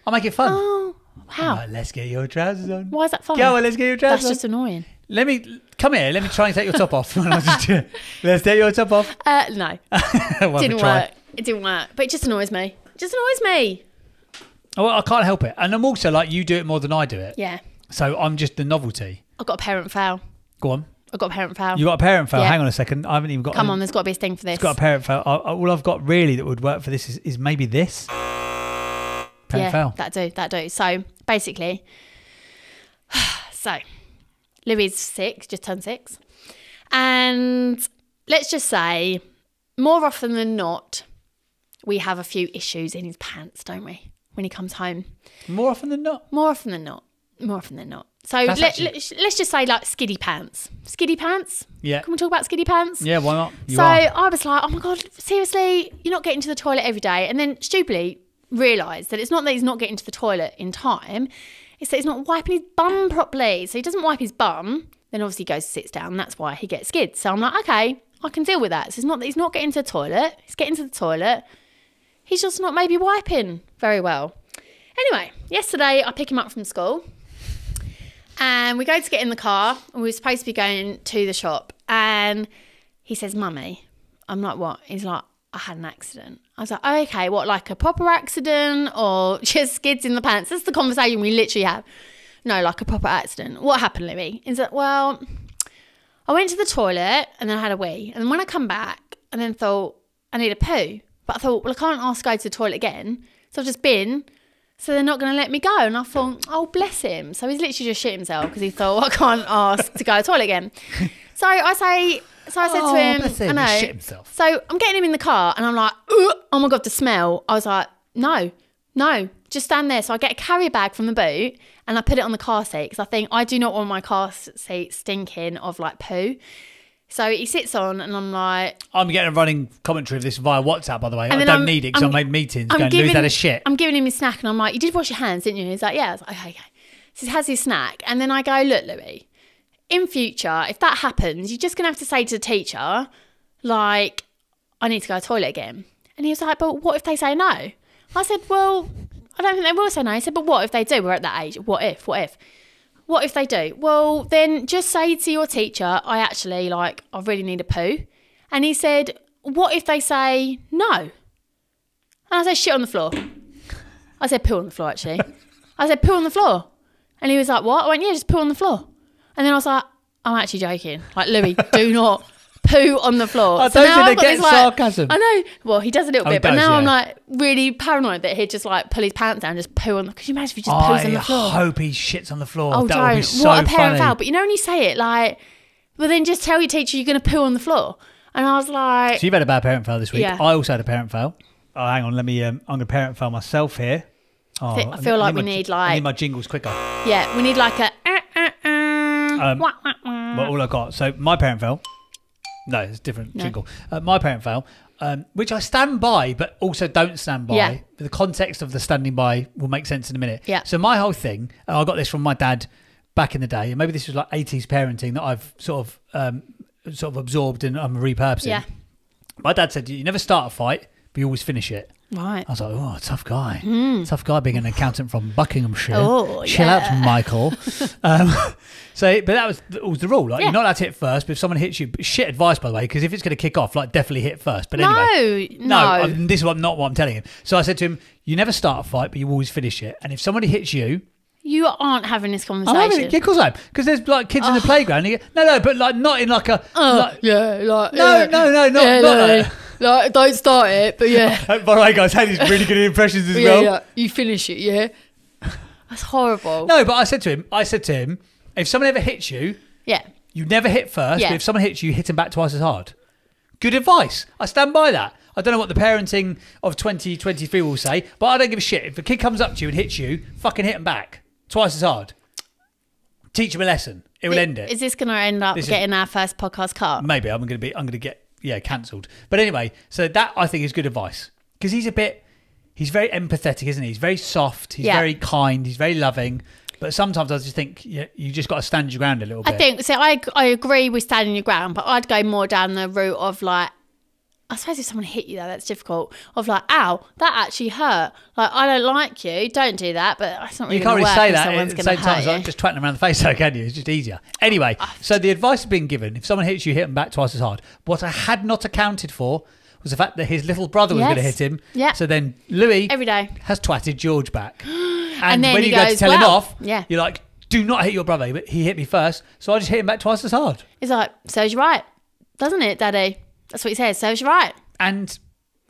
I'll make it fun. Oh, how? Like, let's get your trousers on. Why is that fun? Go on, let's get your trousers on. That's just annoying. Come here. Let me try and take your top off. Let's take your top off. No, didn't work. It didn't work, but it just annoys me. Well, I can't help it, and I'm also like, you do it more than I do it. Yeah. So I'm just the novelty. I've got a parent foul. Go on. I've got a parent foul. You got a parent foul? Yeah. Hang on a second. I haven't even got. Come on, there's got to be a sting for this. It's got a parent foul. All I've got really that would work for this is maybe this. Parent foul. That do. So basically, So, Louis 6, just turned 6. And let's just say, more often than not, we have a few issues in his pants, don't we? When he comes home. More often than not? More often than not. More often than not. So let's just say like skiddy pants. Skiddy pants? Yeah. Can we talk about skiddy pants? Yeah, why not? I was like, oh my God, seriously? You're not getting to the toilet every day? And then stupidly realised that it's not that he's not getting to the toilet in time. It's that he's not wiping his bum properly. So he doesn't wipe his bum. Then obviously he goes and sits down. That's why he gets skids. So I'm like, okay, I can deal with that. So it's not that he's not getting to the toilet. He's getting to the toilet. He's just not maybe wiping very well. Anyway, yesterday I pick him up from school and we go to get in the car and we were supposed to be going to the shop and he says, Mummy. I'm like, what? He's like, I had an accident. I was like, oh, okay, what, like a proper accident or just skids in the pants? That's the conversation we literally have. No, like a proper accident. What happened, Louis? He's like, well, I went to the toilet and then I had a wee. And when I come back and then thought, I need a poo. But I thought, well, I can't ask to go to the toilet again. So I've just been, so they're not going to let me go. And I thought, oh, bless him. So he's literally just shit himself because he thought, well, I can't ask to go to the toilet again. So I said to him, bless him, I know. he shit himself. So I'm getting him in the car and I'm like, oh my God, the smell. I was like, no, just stand there. So I get a carrier bag from the boot and I put it on the car seat because I think I do not want my car seat stinking of like poo. So he sits on and I'm like... I'm getting a running commentary of this via WhatsApp, by the way. I don't need it because I made meetings going, Louis had a shit. I'm giving him his snack and I'm like, you did wash your hands, didn't you? He's like, yeah. I was like, okay. So he has his snack and then I go, look, Louis, in future, if that happens, you're just going to have to say to the teacher, like, I need to go to the toilet again. And he was like, but what if they say no? I said, well, I don't think they will say no. He said, but what if they do? We're at that age. What if? What if they do? Well, then just say to your teacher, I actually, like, I really need a poo. And he said, what if they say no? And I said, shit on the floor. I said, poo on the floor, actually. I said, poo on the floor. And he was like, what? I went, yeah, just poo on the floor. And then I was like, I'm actually joking. Like, Louis, do not poo on the floor. I don't think they get sarcasm. I know. Well, he does a little bit, but does, now yeah. I'm like really paranoid that he'd just like pull his pants down and just poo on the... Could you imagine if he just poos on the floor? I hope he shits on the floor. Oh, that would be so what a parent funny. foul. But you know when you say it, like, well, then just tell your teacher you're going to poo on the floor. And I was like... So you've had a bad parent foul this week. Yeah. I also had a parent foul. Oh, hang on. Let me... I'm going to parent foul myself here. Oh, I feel like we need like... I need my jingles quicker. Yeah, we need like a... Well, all I got. So my parent foul... No, it's a different jingle. My parent foul, which I stand by, but also don't stand by. Yeah. The context of the standing by will make sense in a minute. Yeah. So my whole thing, I got this from my dad back in the day, and maybe this was like 80s parenting that I've sort of absorbed and I'm repurposing. Yeah. My dad said, you never start a fight, but you always finish it. Right. I was like, oh, tough guy. Tough guy being an accountant from Buckinghamshire. Oh, Chill out, Michael. But that was the rule. Like, you're not allowed to hit first, but if someone hits you, shit advice, by the way, because if it's going to kick off, like, definitely hit first. But anyway. No. This is not what I'm telling him. So I said to him, you never start a fight, but you always finish it. And if somebody hits you... You aren't having this conversation. I'm having it. Yeah, of course I am. Because there's, like, kids in the playground. And you go, no, but, like, not in, like, a... No, not like, don't start it, but yeah. By the way, guys, Haley's really good at impressions as well. Yeah, you finish it, yeah. That's horrible. No, but I said to him, if someone ever hits you, you never hit first, but if someone hits you, hit them back twice as hard. Good advice. I stand by that. I don't know what the parenting of 2023 will say, but I don't give a shit. If a kid comes up to you and hits you, fucking hit them back twice as hard. Teach them a lesson. It will end it. Is this going to end up getting our first podcast cut? Maybe. I'm going to get cancelled. But anyway, so that I think is good advice because he's very empathetic, isn't he? He's very soft. He's very kind. He's very loving. But sometimes I just think you just got to stand your ground a little bit. I think so. I agree with standing your ground, but I'd go more down the route of like, I suppose if someone hit you though, that's difficult. Of like, ow, that actually hurt. Like, I don't like you. Don't do that. But it's not really. You can't really say that at the same time. It's you. like just twatting around the face, though, can you? It's just easier. Anyway, so the advice has been given: if someone hits you, hit them back twice as hard. What I had not accounted for was the fact that his little brother was going to hit him. Yeah. So then Louis every day has twatted George back, and then when you go to tell him off, you're like, "Do not hit your brother." But he hit me first, so I just hit him back twice as hard. It's like, serves you right, doesn't it, Daddy? That's what he says. Serves you right. And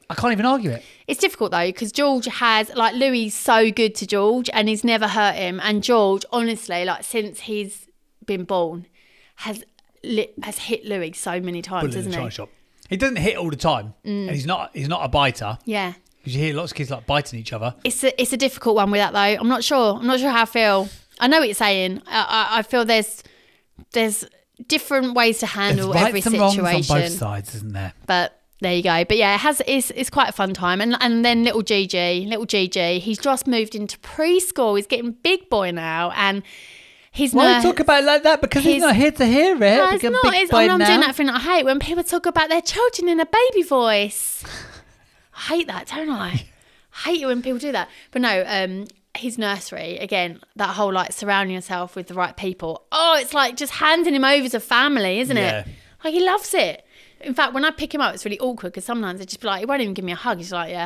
I can't even argue it. It's difficult though, because George has, like, Louis so good to George and he's never hurt him. And George, honestly, like, since he's been born, has hit Louis so many times, Bullet in hasn't the he? china shop. He doesn't hit all the time, and he's not a biter. Yeah. Because you hear lots of kids like biting each other. It's a difficult one with that though. I'm not sure how I feel. I know what you're saying. I feel there's different ways to handle There's every rights and wrongs situation. on both sides, isn't there? But there you go. But yeah, it's quite a fun time. And then little Gigi, he's just moved into preschool. He's getting big boy now, and he's Why do you talk about it like that? Because he's not here to hear it. No, it's Become not. big It's, boy I'm now. doing that thing I hate when people talk about their children in a baby voice. I hate that, don't I? I hate it when people do that. But no, his nursery, again, that whole like surrounding yourself with the right people. Oh, it's like just handing him over to family, isn't it? Like, he loves it. In fact, when I pick him up, it's really awkward because sometimes I just be like, he won't even give me a hug. He's like, yeah,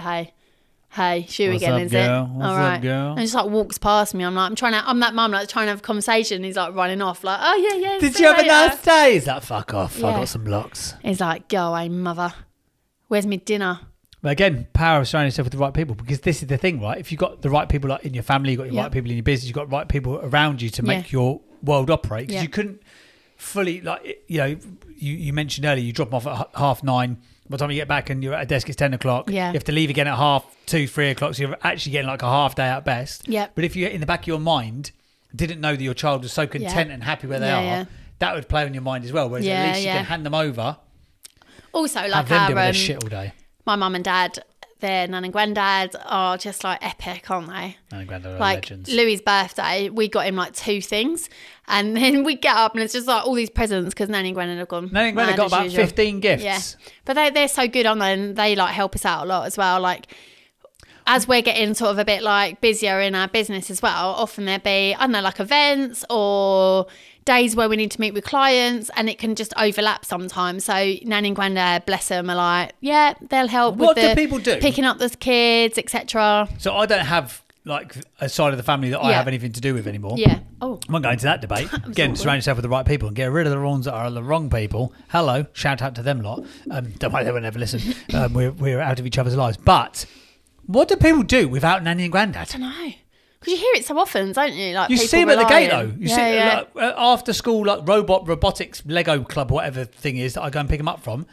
hey, Shu again, is it? What's All right. up, girl? And just like walks past me. I'm that mum like trying to have a conversation. He's like running off, like, oh yeah. Did see you have a later. nice day? Is that fuck off? Yeah. I got some locks. He's like, go away, mother. Where's me dinner? But again, power of surrounding yourself with the right people, because this is the thing, right? If you've got the right people like in your family, you've got your right people in your business, you've got the right people around you to make your world operate. Because you couldn't fully, like, you know, you mentioned earlier, you drop them off at 9:30. By the time you get back and you're at a desk, it's 10 o'clock. Yeah. You have to leave again at 2:30, 3 o'clock. So you're actually getting like a half day at best. Yeah. But if you, in the back of your mind, didn't know that your child was so content and happy where they are, that would play on your mind as well. Whereas at least you can hand them over. Also, like have them deal with their shit all day. My mum and dad, their nan and granddad are just like epic, aren't they? Nan and granddad are like legends. Louis' birthday, we got him like 2 things, and then we get up and it's just like all these presents because Nanny and Granddad have gone. Nanny and Granddad got about 15 gifts. Yeah, but they're so good, aren't they? And they like help us out a lot as well. Like, as we're getting sort of a bit like busier in our business as well, often there'll be, I don't know, like events or days where we need to meet with clients, and it can just overlap sometimes. So Nanny and Granddad, bless them, are like, yeah, they'll help What with do people do? picking up the kids, etc. So I don't have like a side of the family that I have anything to do with anymore. Yeah. Oh. I'm not going to that debate. Again, surround yourself with the right people and get rid of the ones that are the wrong people. Hello, shout out to them lot. Don't worry, they won't ever listen. We're out of each other's lives. But what do people do without Nanny and Granddad? I don't know. Because you hear it so often, don't you? Like, You people see them at the gate relying. though. You see like, after school, like robotics Lego club, whatever thing is that I go and pick them up from.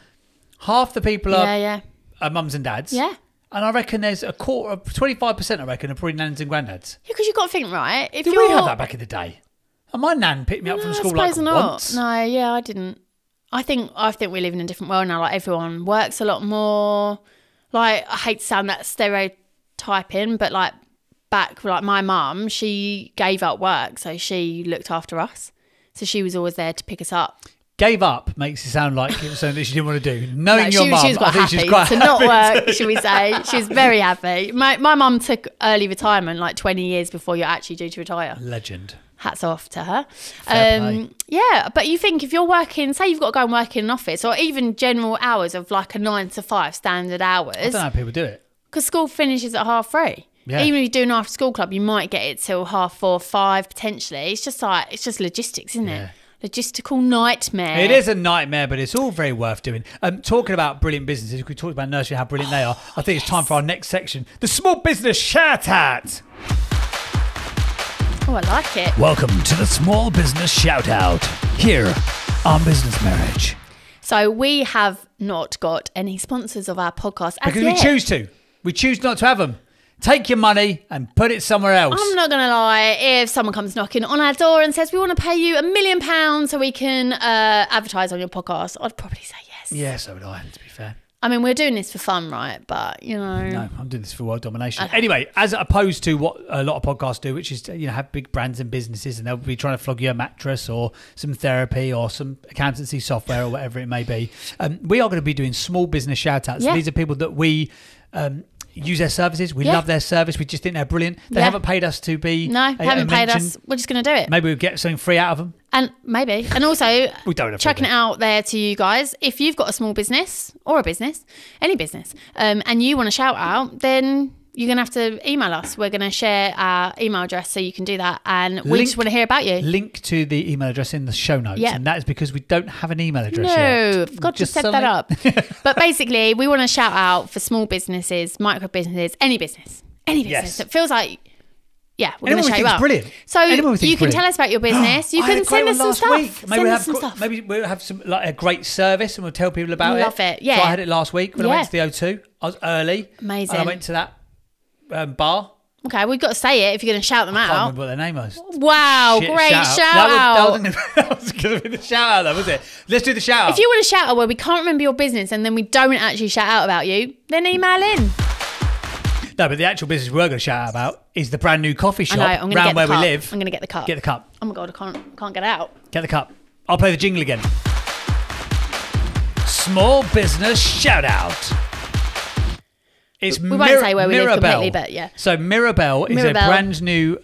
Half the people are mums and dads. Yeah. And I reckon there's 25%. I reckon are probably nans and granddads. Yeah, because you've got to think, right? If Did you're... we have that back in the day? And my nan picked me up from school like once. No, yeah, I didn't. I think we live in a different world now. Like, everyone works a lot more. Like, I hate to sound that stereotyping, but like back, like my mum, she gave up work, so she looked after us. So she was always there to pick us up. Gave up makes it sound like it was something that she didn't want to do. Knowing your she mum, was quite I think happy she's quite to happy not work, to. should we say. She was very happy. My mum took early retirement like 20 years before you're actually due to retire. Legend. Hats off to her. Fair play. Yeah, but you think if you're working, say you've got to go and work in an office, or even general hours of like a 9 to 5 standard hours. I don't know how people do it. Because school finishes at 3:30. Yeah. Even if you do an after school club, you might get it till 4:30, 5 potentially. It's just logistics, isn't it? Logistical nightmare. It is a nightmare, but it's all very worth doing. Talking about brilliant businesses, we talked about nursery, how brilliant they are. I think it's time for our next section, the small business shout out. Oh, I like it. Welcome to the small business shout out here on Business Marriage. So we have not got any sponsors of our podcast as Because yet. we choose to. We choose not to have them. Take your money and put it somewhere else. I'm not going to lie. If someone comes knocking on our door and says, we want to pay you £1 million so we can advertise on your podcast, I'd probably say yes. Yeah, so would I, to be fair. I mean, we're doing this for fun, right? But, you know. No, I'm doing this for world domination. Anyway, as opposed to what a lot of podcasts do, which is, have big brands and businesses, and they'll be trying to flog you a mattress or some therapy or some accountancy software or whatever it may be. We are going to be doing small business shout outs. Yeah. These are people that we use their services. We love their service. We just think they're brilliant. They haven't paid us to be. No, haven't paid us. We're just going to do it. Maybe we'll get something free out of them. And maybe. And also, We don't have chucking to. it out there to you guys. If you've got a small business or a business, any business, and you want a shout out, then you're going to have to email us. We're going to share our email address so you can do that. And we just want to hear about you. Link to the email address in the show notes. Yeah. And that is because we don't have an email address yet. No, I've got to set that up. But basically, we want to shout out for small businesses, micro businesses, any business. Yes. It feels like, yeah, we're Anyone going to shout you thinks out. brilliant. So Anyone thinks you can brilliant. tell us about your business. You can send us some stuff. Maybe we'll have some like a great service and we'll tell people about it. Love it, yeah. So I had it last week when I went to the O2. I was early. Amazing. And I went to that bar. Okay, we've got to say it if you're going to shout them I can't out. remember what their name was. Wow, Shit, great shout That out. was going to be the shout out though, was it? Let's do the shout out. If you want to shout out where we can't remember your business and then we don't actually shout out about you, then email in. No, but the actual business we're going to shout out about is the brand new coffee shop I know, I'm going to round get the where cup. we live. I'm going to get the cup. Get the cup. Oh my God, I can't get out. Get the cup. I'll play the jingle again. Small business shout out. It's We won't say where we live completely, but yeah. So Mirabelle is a brand new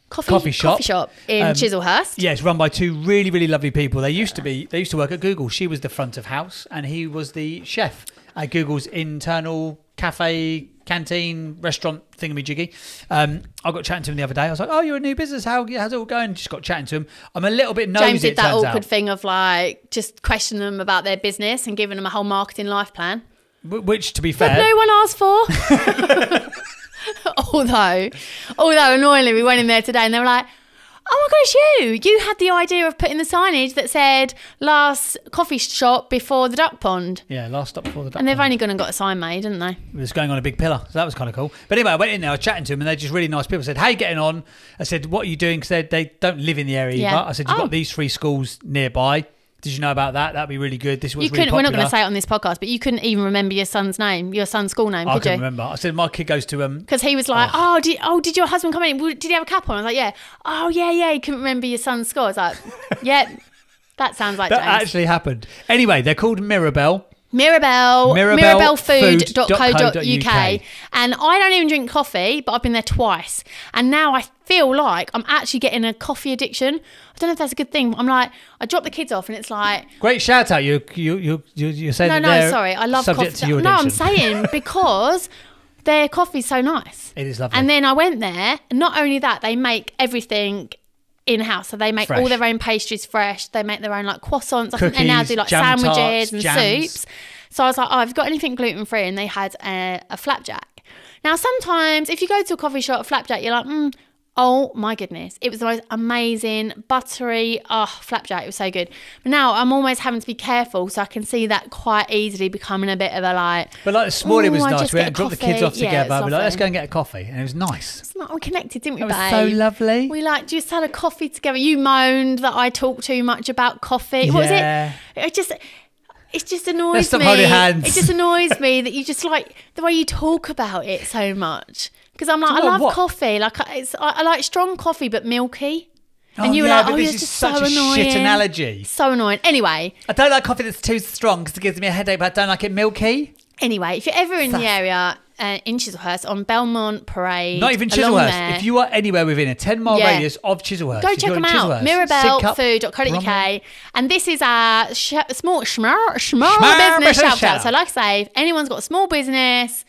coffee shop in Chislehurst. Yeah, it's run by two really, really lovely people. They used to work at Google. She was the front of house and he was the chef at Google's internal cafe, canteen, restaurant thingamajiggy. I got chatting to him the other day. I was like, "Oh, you're a new business. How's it all going?" Just got chatting to him. I'm a little bit nosy. James did that awkward out. thing of like just questioning them about their business and giving them a whole marketing life plan. Which, to be fair, that no one asked for. although annoyingly, we went in there today and they were like, "Oh my gosh, you had the idea of putting the signage that said last coffee shop before the duck pond." Yeah, last stop before the duck And they've pond. only gone and got a sign made, haven't they? It was going on a big pillar, so that was kind of cool. But anyway, I went in there, I was chatting to them, and they're just really nice people. I said, "How are you getting on?" I said, "What are you doing?" Because they don't live in the area Yeah. either. I said, "You've got these 3 schools nearby. Did you know about that? That'd be really good. This was You really couldn't. popular." We're not going to say it on this podcast, but you couldn't even remember your son's name, your son's school name, I could couldn't you? remember. I said, "My kid goes to Because he was like, did your husband come in? Did he have a cap on?" I was like, "Yeah." "Oh, yeah. He couldn't remember your son's school." I was like, "Yeah, that sounds like that James." actually happened. Anyway, they're called Mirabelle. Mirabellefood.co.uk. And I don't even drink coffee, but I've been there twice. And now I feel like I'm actually getting a coffee addiction. I don't know if that's a good thing. I'm like, I drop the kids off and it's like... Great shout out. You're saying No, sorry. I love subject coffee. to your No, I'm addiction. saying because their coffee's so nice. It is lovely. And then I went there, and not only that, they make everything in-house. So they make Fresh. all their own pastries fresh. They make their own like croissants. I think they Cookies, now do like jam sandwiches tarts, and jams. soups. So I was like, "Oh, have you got anything gluten-free?" And they had a flapjack. Now, sometimes if you go to a coffee shop, flapjack, you're like, oh my goodness. It was the most amazing, buttery, flapjack. It was so good. But now I'm almost having to be careful, so I can see that quite easily becoming a bit of a like... But like this morning was I nice. just We get went and a dropped the kids off coffee. Yeah, together. it's We're like, let's lovely. go and get a coffee. And it was nice. It's not, we connected, didn't we, It was babe? so lovely. We like just had a coffee together. You moaned that I talk too much about coffee. What was Yeah. it just annoys Let's stop me. holding hands. It just annoys me that you just like the way you talk about it so much. Because I'm like, Do you I know love what? coffee. Like I like strong coffee, but milky. And you were yeah, like, but "Oh, this you're is just such so a annoying." shit analogy. So annoying. Anyway, I don't like coffee that's too strong because it gives me a headache, but I don't like it milky. if you're ever in the area in Chislehurst on Belmont Parade, Not even along Chislehurst. there, If you are anywhere within a 10-mile Yeah. radius of Chislehurst, go if check you're them in out. Chislehurst, Mirabellefood.co.uk. And this is our small business business shout shout out. So like I say, if anyone's got a small business,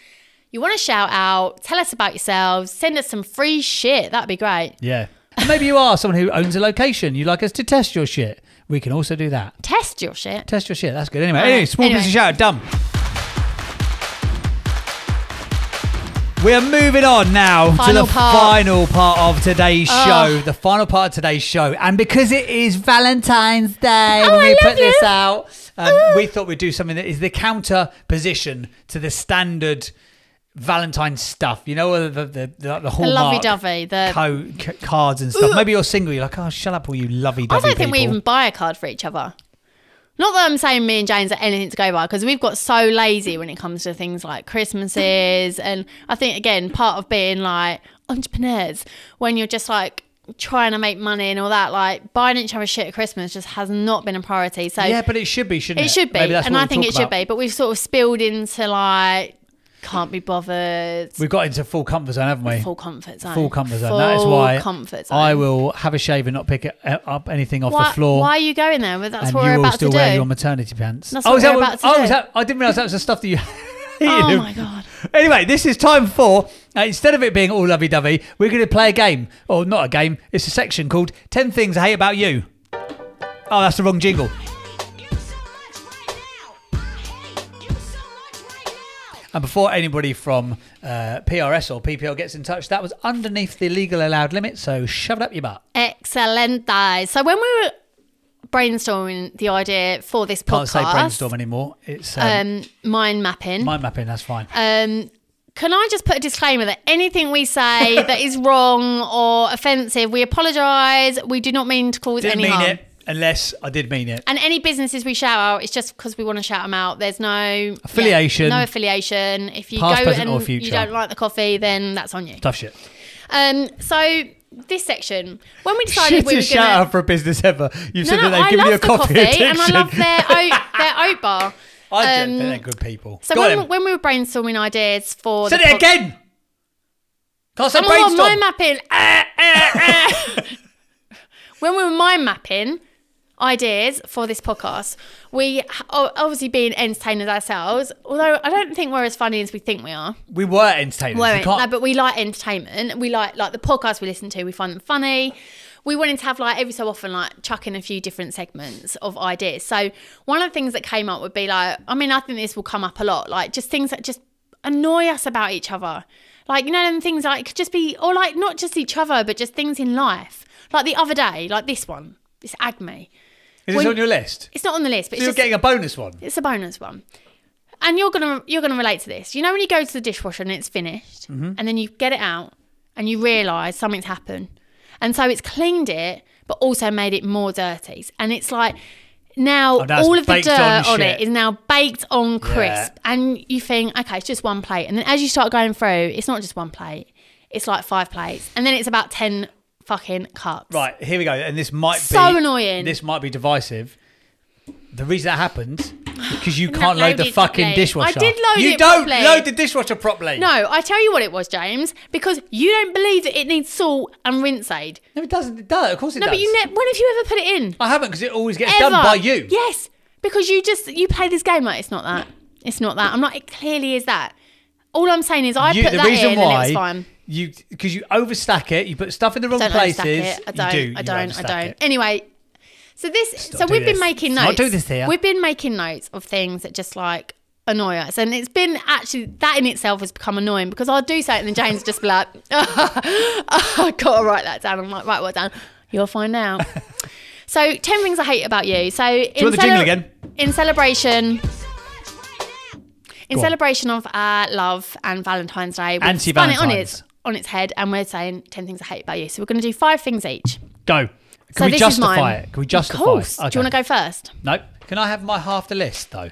you want to shout out, tell us about yourselves, send us some free shit. That'd be great. Yeah. And maybe you are someone who owns a location. You'd like us to test your shit. We can also do that. Test your shit. Test your shit. That's good. Anyway, small Anyway. business shout out. Done. We are moving on now to the final part of today's show. The final part of today's show. And because it is Valentine's Day when we put this out, we thought we'd do something that is the counter position to the standard Valentine's stuff. You know, the Hallmark lovey-dovey, cards and stuff. Maybe you're single. You're like, oh, shut up, all you lovey-dovey I don't think we people. even buy a card for each other. Not that I'm saying me and James are anything to go by, because we've got so lazy when it comes to things like Christmases. And I think, again, part of being like entrepreneurs, when you're just like trying to make money and all that, like buying each other shit at Christmas just has not been a priority. So yeah, but it should be, shouldn't it? It should be. Maybe that's And what I we'll think talk it should about. be. But we've sort of spilled into like, can't be bothered. We've got into full comfort zone, haven't we? Full comfort zone. Full comfort zone. That is why comfort zone. I will have a shave and not pick up anything off the floor. Why are you going there? Well, that's and what you we're will about still to wear do. your maternity pants. That's what we're about to do. I didn't realise that was the stuff that you... Oh my God. Anyway, this is time for, instead of it being all lovey-dovey, we're going to play a game. Or not a game, it's a section called 10 Things I Hate About You. Oh, that's the wrong jingle. And before anybody from PRS or PPL gets in touch, that was underneath the legal allowed limit, so shove it up your butt. Excellent. So when we were brainstorming the idea for this podcast... Can't say brainstorm anymore. It's mind mapping. Mind mapping, that's fine. Can I just put a disclaimer that anything we say that is wrong or offensive, we apologise. We do not mean to cause any harm. Didn't mean it. Unless I did mean it. And any businesses we shout out, it's just because we want to shout them out. There's no affiliation. No affiliation. If you past, go present, and or future. you don't like the coffee, then that's on you. Tough shit. So this section, when we decided we were going to shout out for a business ever. You've said that they've I given love you a the coffee addiction. and I love their oat bar. I don't think they're good people. So when we were brainstorming ideas for said it again. Can't say brainstorm. Mind mapping. When we were mind mapping ideas for this podcast, we obviously being entertainers ourselves, although I don't think we're as funny as we think we are. We were entertainers. No, but we like entertainment. We like the podcasts we listen to, we find them funny. We wanted to have like every so often like chuck in a few different segments of ideas. So one of the things that came up would be like, I mean, I think this will come up a lot, like just things that just annoy us about each other. Like, you know, them things like could just be, or like not just each other, but just things in life. Like the other day, like this one, this Acme. Is this on your list? It's not on the list, but so you're getting a bonus one. It's a bonus one. And you're gonna relate to this. You know when you go to the dishwasher and it's finished, and then you get it out and you realise something's happened. And so it's cleaned it, but also made it more dirty. And it's like now all of the dirt on it is now baked on crisp. Yeah. And you think, okay, it's just one plate. And then as you start going through, it's not just one plate. It's like 5 plates. And then it's about 10 fucking cups. Right, here we go. And this might be so annoying. This might be divisive. The reason that happens because you can't load the fucking dishwasher. I did load it You don't load the dishwasher properly. No, I tell you what it was, James, because you don't believe that it needs salt and rinse aid. No, it doesn't. It does. Of course it does. No, but when have you ever put it in? I haven't because it always gets done by you. Yes, because you play this game like it's not that. It's not that. I'm not. It clearly is that. All I'm saying is I put that in and it was fine. Because you overstack it, you put stuff in the wrong places. I don't. Anyway, so we've been making notes. I'll do this here. We've been making notes of things that just like annoy us, and it's been actually that in itself has become annoying because I'll do something and James just be like, I gotta write that down. I'm like, write what down? You'll find out. So 10 things I hate about you. So do you want the jingle again? In celebration of our love and Valentine's Day, we've spun it on its head and we're saying 10 things I hate about you. So we're going to do 5 things each. Go. Can we justify it? Can we justify it? Of course. Okay. Do you want to go first? No. Can I have my half the list though?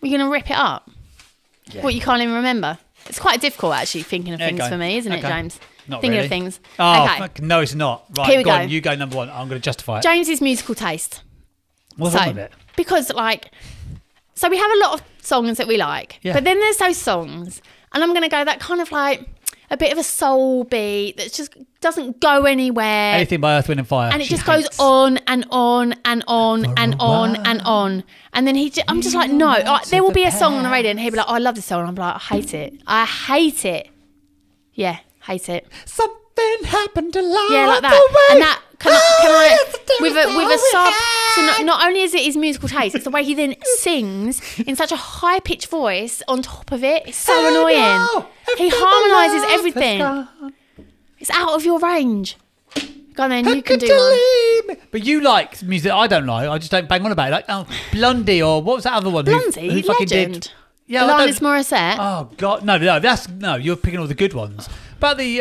You're going to rip it up? Yeah. What, you can't even remember? It's quite difficult actually thinking of things for me, isn't it, James? Not thinking really. of things. Oh, okay. No, it's not. Right, here we go. On, you go number 1. I'm going to justify it. James's musical taste. What's wrong with it? Because so we have a lot of songs that we like, but then there's those songs, and I'm going to go that kind of like a bit of a soul beat that just doesn't go anywhere. Anything by Earth, Wind and Fire. And it just goes on and on and on and on and on. And then I'm just like, no. Like, there will be a song on the radio and he'll be like, oh, I love this song. And I'm like, I hate it. I hate it. Yeah, hate it. Something happened along yeah, like that. the way. And that can I with a sub. So not only is it his musical taste, it's the way he then sings in such a high pitched voice on top of it. It's so annoying. He harmonises everything. It's out of your range. Go on then, you can do one. But you like music I don't like. I just don't bang on about it. Like Blondie or what was that other one? Blondie, who fucking legend. Did? Yeah, Alanis Morissette. Oh God, no, you're picking all the good ones. But the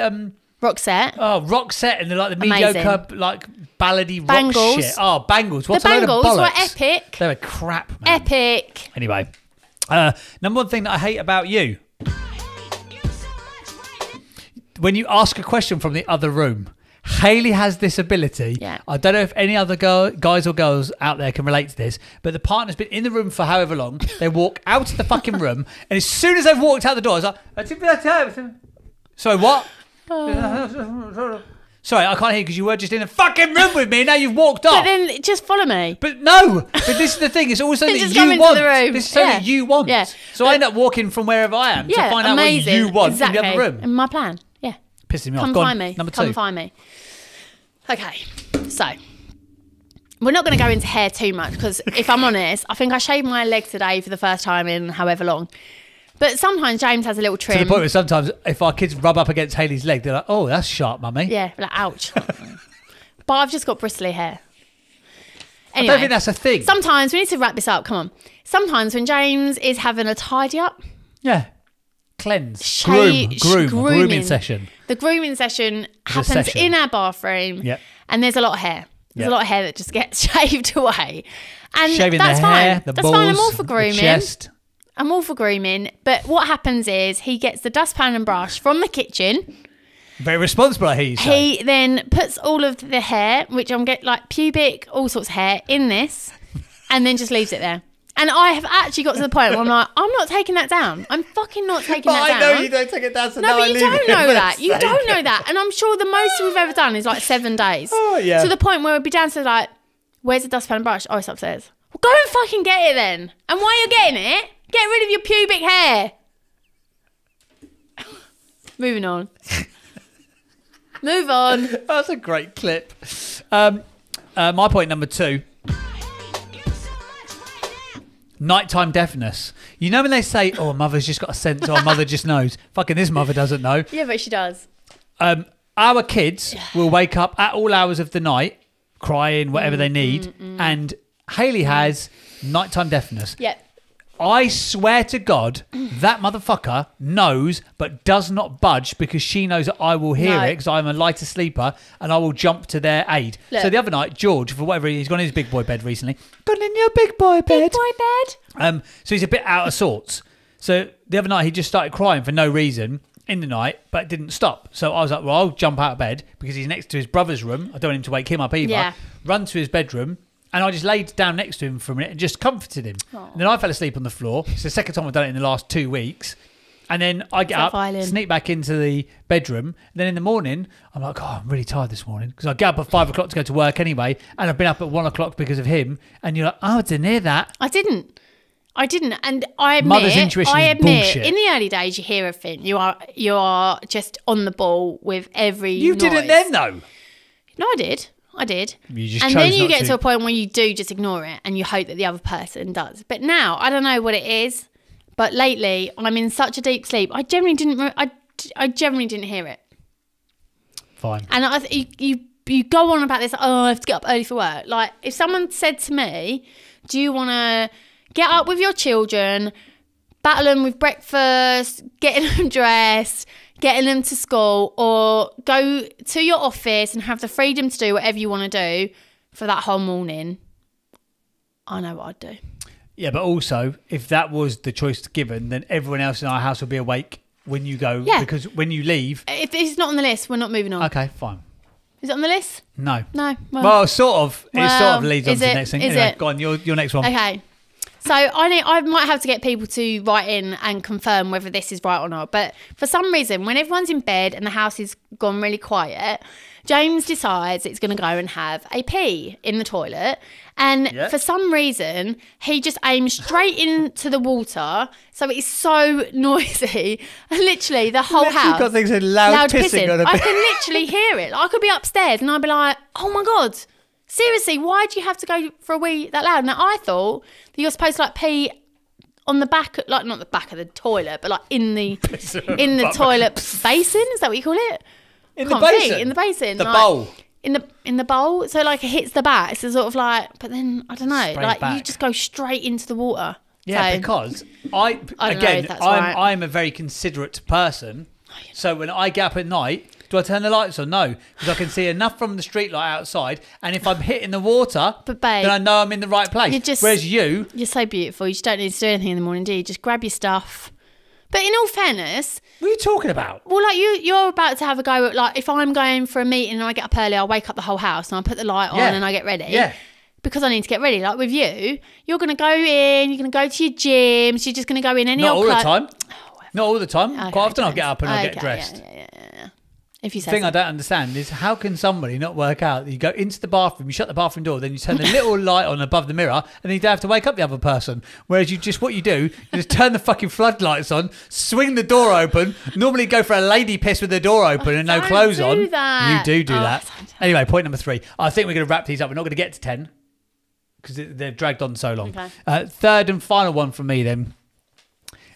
Roxette. Oh, Roxette and the mediocre like ballady Bangles. rock shit. Oh, Bangles. What's the Bangles were epic. They were crap, man. Epic. Anyway, number 1 thing that I hate about you. When you ask a question from the other room, Hayley has this ability. Yeah. I don't know if any other guys or girls out there can relate to this, but the partner's been in the room for however long. They walk out of the fucking room, and as soon as they've walked out the door, it's like, sorry, what? Sorry, I can't hear you because you were just in a fucking room with me and now you've walked off. But then just follow me. But no, but this is the thing. It's always something that Just come you into want. the room. This is something Yeah. that you want. Yeah. So I end up walking from wherever I am to find out amazing. what you want exactly. in the other room. And my plan. Yeah. Pissing me off. Come Go on, find me. Number 2. Come find me. Okay. So we're not going to go into hair too much because if I'm honest, I think I shaved my leg today for the first time in however long. But sometimes James has a little trim. To the point where sometimes if our kids rub up against Hayley's leg, they're like, oh, that's sharp, mummy. Yeah, like, ouch. But I've just got bristly hair. Anyway, I don't think that's a thing. sometimes, we need to wrap this up, come on. Sometimes when James is having a tidy up, Yeah. Cleanse. grooming. Grooming session. The grooming session happens session. in our bathroom, Yep. and there's a lot of hair. There's Yep. a lot of hair that just gets shaved away. And Shaving that's the hair, fine. the That's balls, fine. I'm all for the grooming. chest. I'm all for grooming. But what happens is he gets the dustpan and brush from the kitchen. Very responsible, I hear you say. He then puts all of the hair, which I'm getting like pubic, all sorts of hair, in this, and then just leaves it there. And I have actually got to the point where I'm like, I'm not taking that down. I'm fucking not taking that down. I know you don't take it down, so No, now but I you leave don't it know for that. the You sake don't of- know that. And I'm sure the most we've ever done is like 7 days. Oh, yeah. To the point where we'd be downstairs like, where's the dustpan and brush? Oh, it's upstairs. Well, go and fucking get it then. And while you're getting it, get rid of your pubic hair. Moving on. Move on. That's a great clip. My point number 2. Nighttime deafness. You know when they say, oh, mother's just got a sense or mother just knows. Fucking this mother doesn't know. Yeah, but she does. Our kids will wake up at all hours of the night, crying, whatever they need. And Hayley has nighttime deafness. Yep. I swear to God, that motherfucker knows but does not budge because she knows that I will hear No. it because I'm a lighter sleeper and I will jump to their aid. Look. So the other night, George, for whatever he's gone in his big boy bed recently. Gone in your big boy bed. Big boy bed. So he's a bit out of sorts. So the other night he just started crying for no reason in the night, but it didn't stop. So I was like, well, I'll jump out of bed because he's next to his brother's room. I don't want him to wake him up either. Yeah. Run to his bedroom. And I just laid down next to him for a minute and just comforted him. And then I fell asleep on the floor. It's the second time I've done it in the last 2 weeks. And then I get that up, violin? sneak back into the bedroom. And then in the morning, I'm like, oh, I'm really tired this morning. Because I get up at 5 o'clock to go to work anyway. And I've been up at 1 o'clock because of him. And you're like, oh, I didn't hear that. I didn't. And I admit, Mother's intuition is bullshit. in the early days, you hear everything. You are just on the ball with every You noise. didn't then, though. No, I did. You just And chose then you not get to a point where you do just ignore it and you hope that the other person does. But now, I don't know what it is, but lately I'm in such a deep sleep. I generally didn't hear it. Fine. And you go on about this, oh, I have to get up early for work. Like, if someone said to me, do you want to get up with your children, battle them with breakfast, getting them dressed, getting them to school, or go to your office and have the freedom to do whatever you want to do for that whole morning, I know what I'd do. Yeah, but also, if that was the choice given, then everyone else in our house would be awake when you go. Yeah. Because when you leave... If it's not on the list, we're not moving on. Okay, fine. Is it on the list? No. No. Well, sort of. It sort of leads on is to the it? next thing. Is Anyway, it? go on, your next one. Okay. So I might have to get people to write in and confirm whether this is right or not. But for some reason, when everyone's in bed and the house is gone really quiet, James decides it's going to go and have a pee in the toilet. And for some reason, he just aims straight into the water. So it's so noisy. And literally, the whole Literally house. got things in loud pissing on a I bit. can literally hear it. Like, I could be upstairs and I'd be like, oh my God. Seriously, why do you have to go for a wee that loud? Now, I thought that you're supposed to like pee on the back, like not the back of the toilet, but like in the toilet basin. Is that what you call it? In the basin? In the basin. The like, bowl. In the bowl. So like it hits the back. So sort of like, but then I don't know. Straight like back. you just go straight into the water. Yeah, So, because I don't know if that's right. I'm a very considerate person. So when I get up at night, do I turn the lights on? No, because I can see enough from the street light outside. And if I'm hitting the water, But babe, then I know I'm in the right place. Whereas you're so beautiful. You just don't need to do anything in the morning, do you? Just grab your stuff. But in all fairness, what are you talking about? well, like you're about to have a go at, like, if I'm going for a meeting and I get up early, I wake up the whole house and I put the light on and I get ready. Yeah. Because I need to get ready. Like with you're going to go in, you're going to go to your gyms, you're just going to go in any Not old all the time. Not all the time. Okay, Quite often I'll James. get up and I'll get Okay, dressed. Yeah. If you The say thing so. I don't understand is how can somebody not work out that you go into the bathroom, you shut the bathroom door, then you turn the little light on above the mirror, and then you don't have to wake up the other person. Whereas what you do, you just turn the fucking floodlights on, swing the door open, normally go for a lady piss with the door open and no clothes on. do that. You do Oh, that. Anyway, point number 3. I think we're going to wrap these up. We're not going to get to 10 because they've dragged on so long. Okay. Third and final one from me then.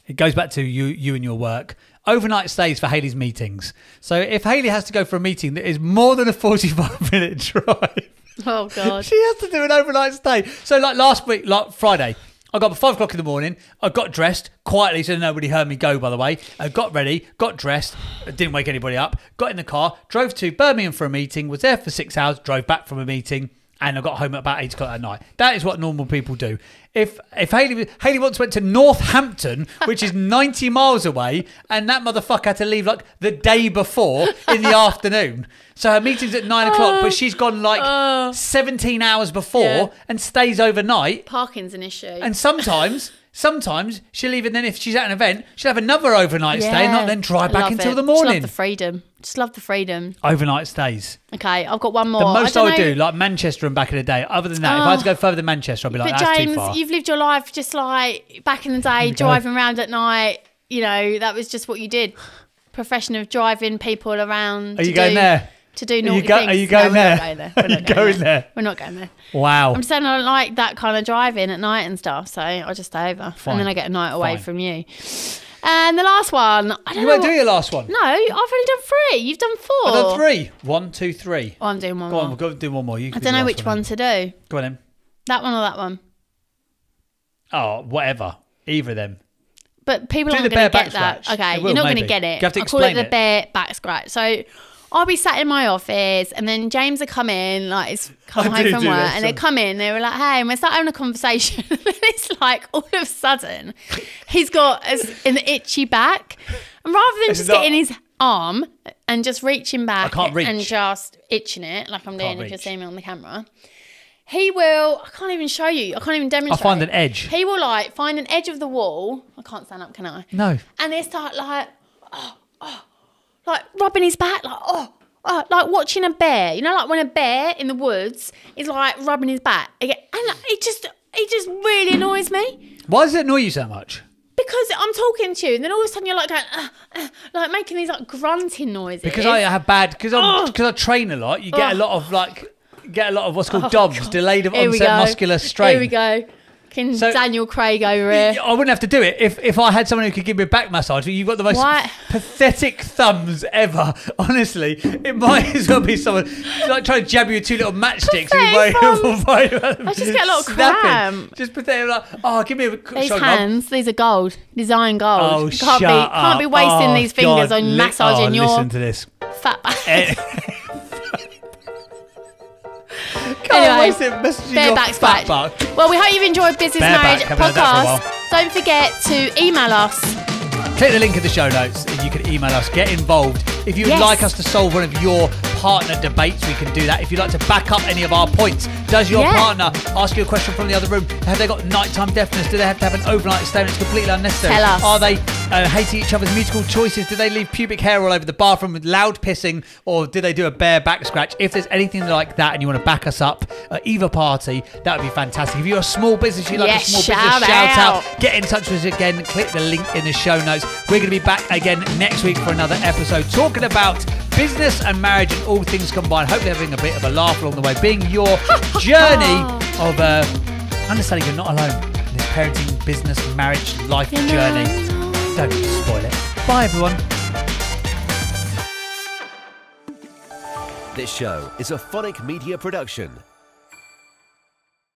It goes back to you and your work. Overnight stays for Hayley's meetings. So if Hayley has to go for a meeting that is more than a 45-minute drive, Oh, God. she has to do an overnight stay. So like last week, like Friday, I got up at 5 o'clock in the morning. I got dressed quietly so nobody heard me go, by the way. I got ready, got dressed, didn't wake anybody up, got in the car, drove to Birmingham for a meeting, was there for 6 hours, drove back from a meeting, and I got home at about 8 o'clock at night. That is what normal people do. If Hayley once went to Northampton, which is 90 miles away, and that motherfucker had to leave like the day before in the afternoon. So her meeting's at 9 o'clock, but she's gone like 17 hours before and stays overnight. Parking's an issue. And sometimes she'll even then, if she's at an event, she'll have another overnight stay and not then drive back until the morning. Just love the freedom. Just love the freedom. Overnight stays. Okay, I've got one more. The most I would do, like Manchester and back in the day. Other than that, if I had to go further than Manchester, I'd be like, But that's James, too far. you've lived your life just like back in the day, driving around at night. You know, that was just what you did. Profession of driving people around. Are you going there? To do naughty things. Are you going there? We're not going there. We're not going there. Wow. I'm just saying I don't like that kind of driving at night and stuff, so I'll just stay over. Fine. And then I get a night away Fine. from you. And the last one, I don't know. You won't do your last one. No, I've only done 3. You've done 4. I've done 3. 1, 2, 3. Oh, I'm doing one Go more. on, we'll go do one more. You I can don't do know the which last one to do. Go on then. That one or that one? Oh, whatever. Either of them. But people Do aren't the going to bare get back that. scratch. Okay, They will, you're not going maybe. to get it. You have to I'll call it explain the it. bare back scratch. So I'll be sat in my office and then James will come in, like he's come I home do from do work, that, and they come in, they were like, hey, and we start having a conversation. And it's like all of a sudden he's got an itchy back. And rather than just getting his arm and just reaching back and just itching it like I'm doing if you're seeing me on the camera, he will, I can't even show you, I can't even demonstrate. I'll find an edge. He will like find an edge of the wall. I can't stand up, can I? No. And they start like, like rubbing his back, like, like watching a bear. You know, like when a bear in the woods is like rubbing his back. And it just really annoys me. Why does it annoy you so much? Because I'm talking to you, and then all of a sudden you're like going, like making these like grunting noises. Because I have bad, because I train a lot, you get a lot of what's called DOMS, delayed of onset muscular strain. Here we go. Daniel Craig over here. I wouldn't have to do it if I had someone who could give me a back massage. You've got the most pathetic thumbs ever. Honestly, it might as well be someone like trying to jab you with 2 little matchsticks. I just get a lot of cramp. Just pathetic. Like, give me a These hands, these are gold. These iron gold. Oh, can't be wasting these fingers on massaging your listen to this. Fat back. Anyway, bareback scratch. Well, we hope you've enjoyed Business Marriage Podcast. Don't forget to email us. Click the link in the show notes and you can email us. Get involved. If you would like us to solve one of your partner debates, we can do that. If you'd like to back up any of our points, does your partner ask you a question from the other room? Have they got nighttime deafness? Do they have to have an overnight stay? It's completely unnecessary. Tell us. Are they hating each other's musical choices? Do they leave pubic hair all over the bathroom with loud pissing? Or do they do a bare back scratch? If there's anything like that and you want to back us up, either party, that would be fantastic. If you're a small business, you'd like a small business shout out, get in touch with us again. Click the link in the show notes. We're going to be back again next week for another episode talking about business and marriage and all things combined. Hopefully having a bit of a laugh along the way, being your journey of understanding you're not alone in this parenting, business, marriage, life journey. Don't spoil it. Bye everyone. This show is a Phonic Media production.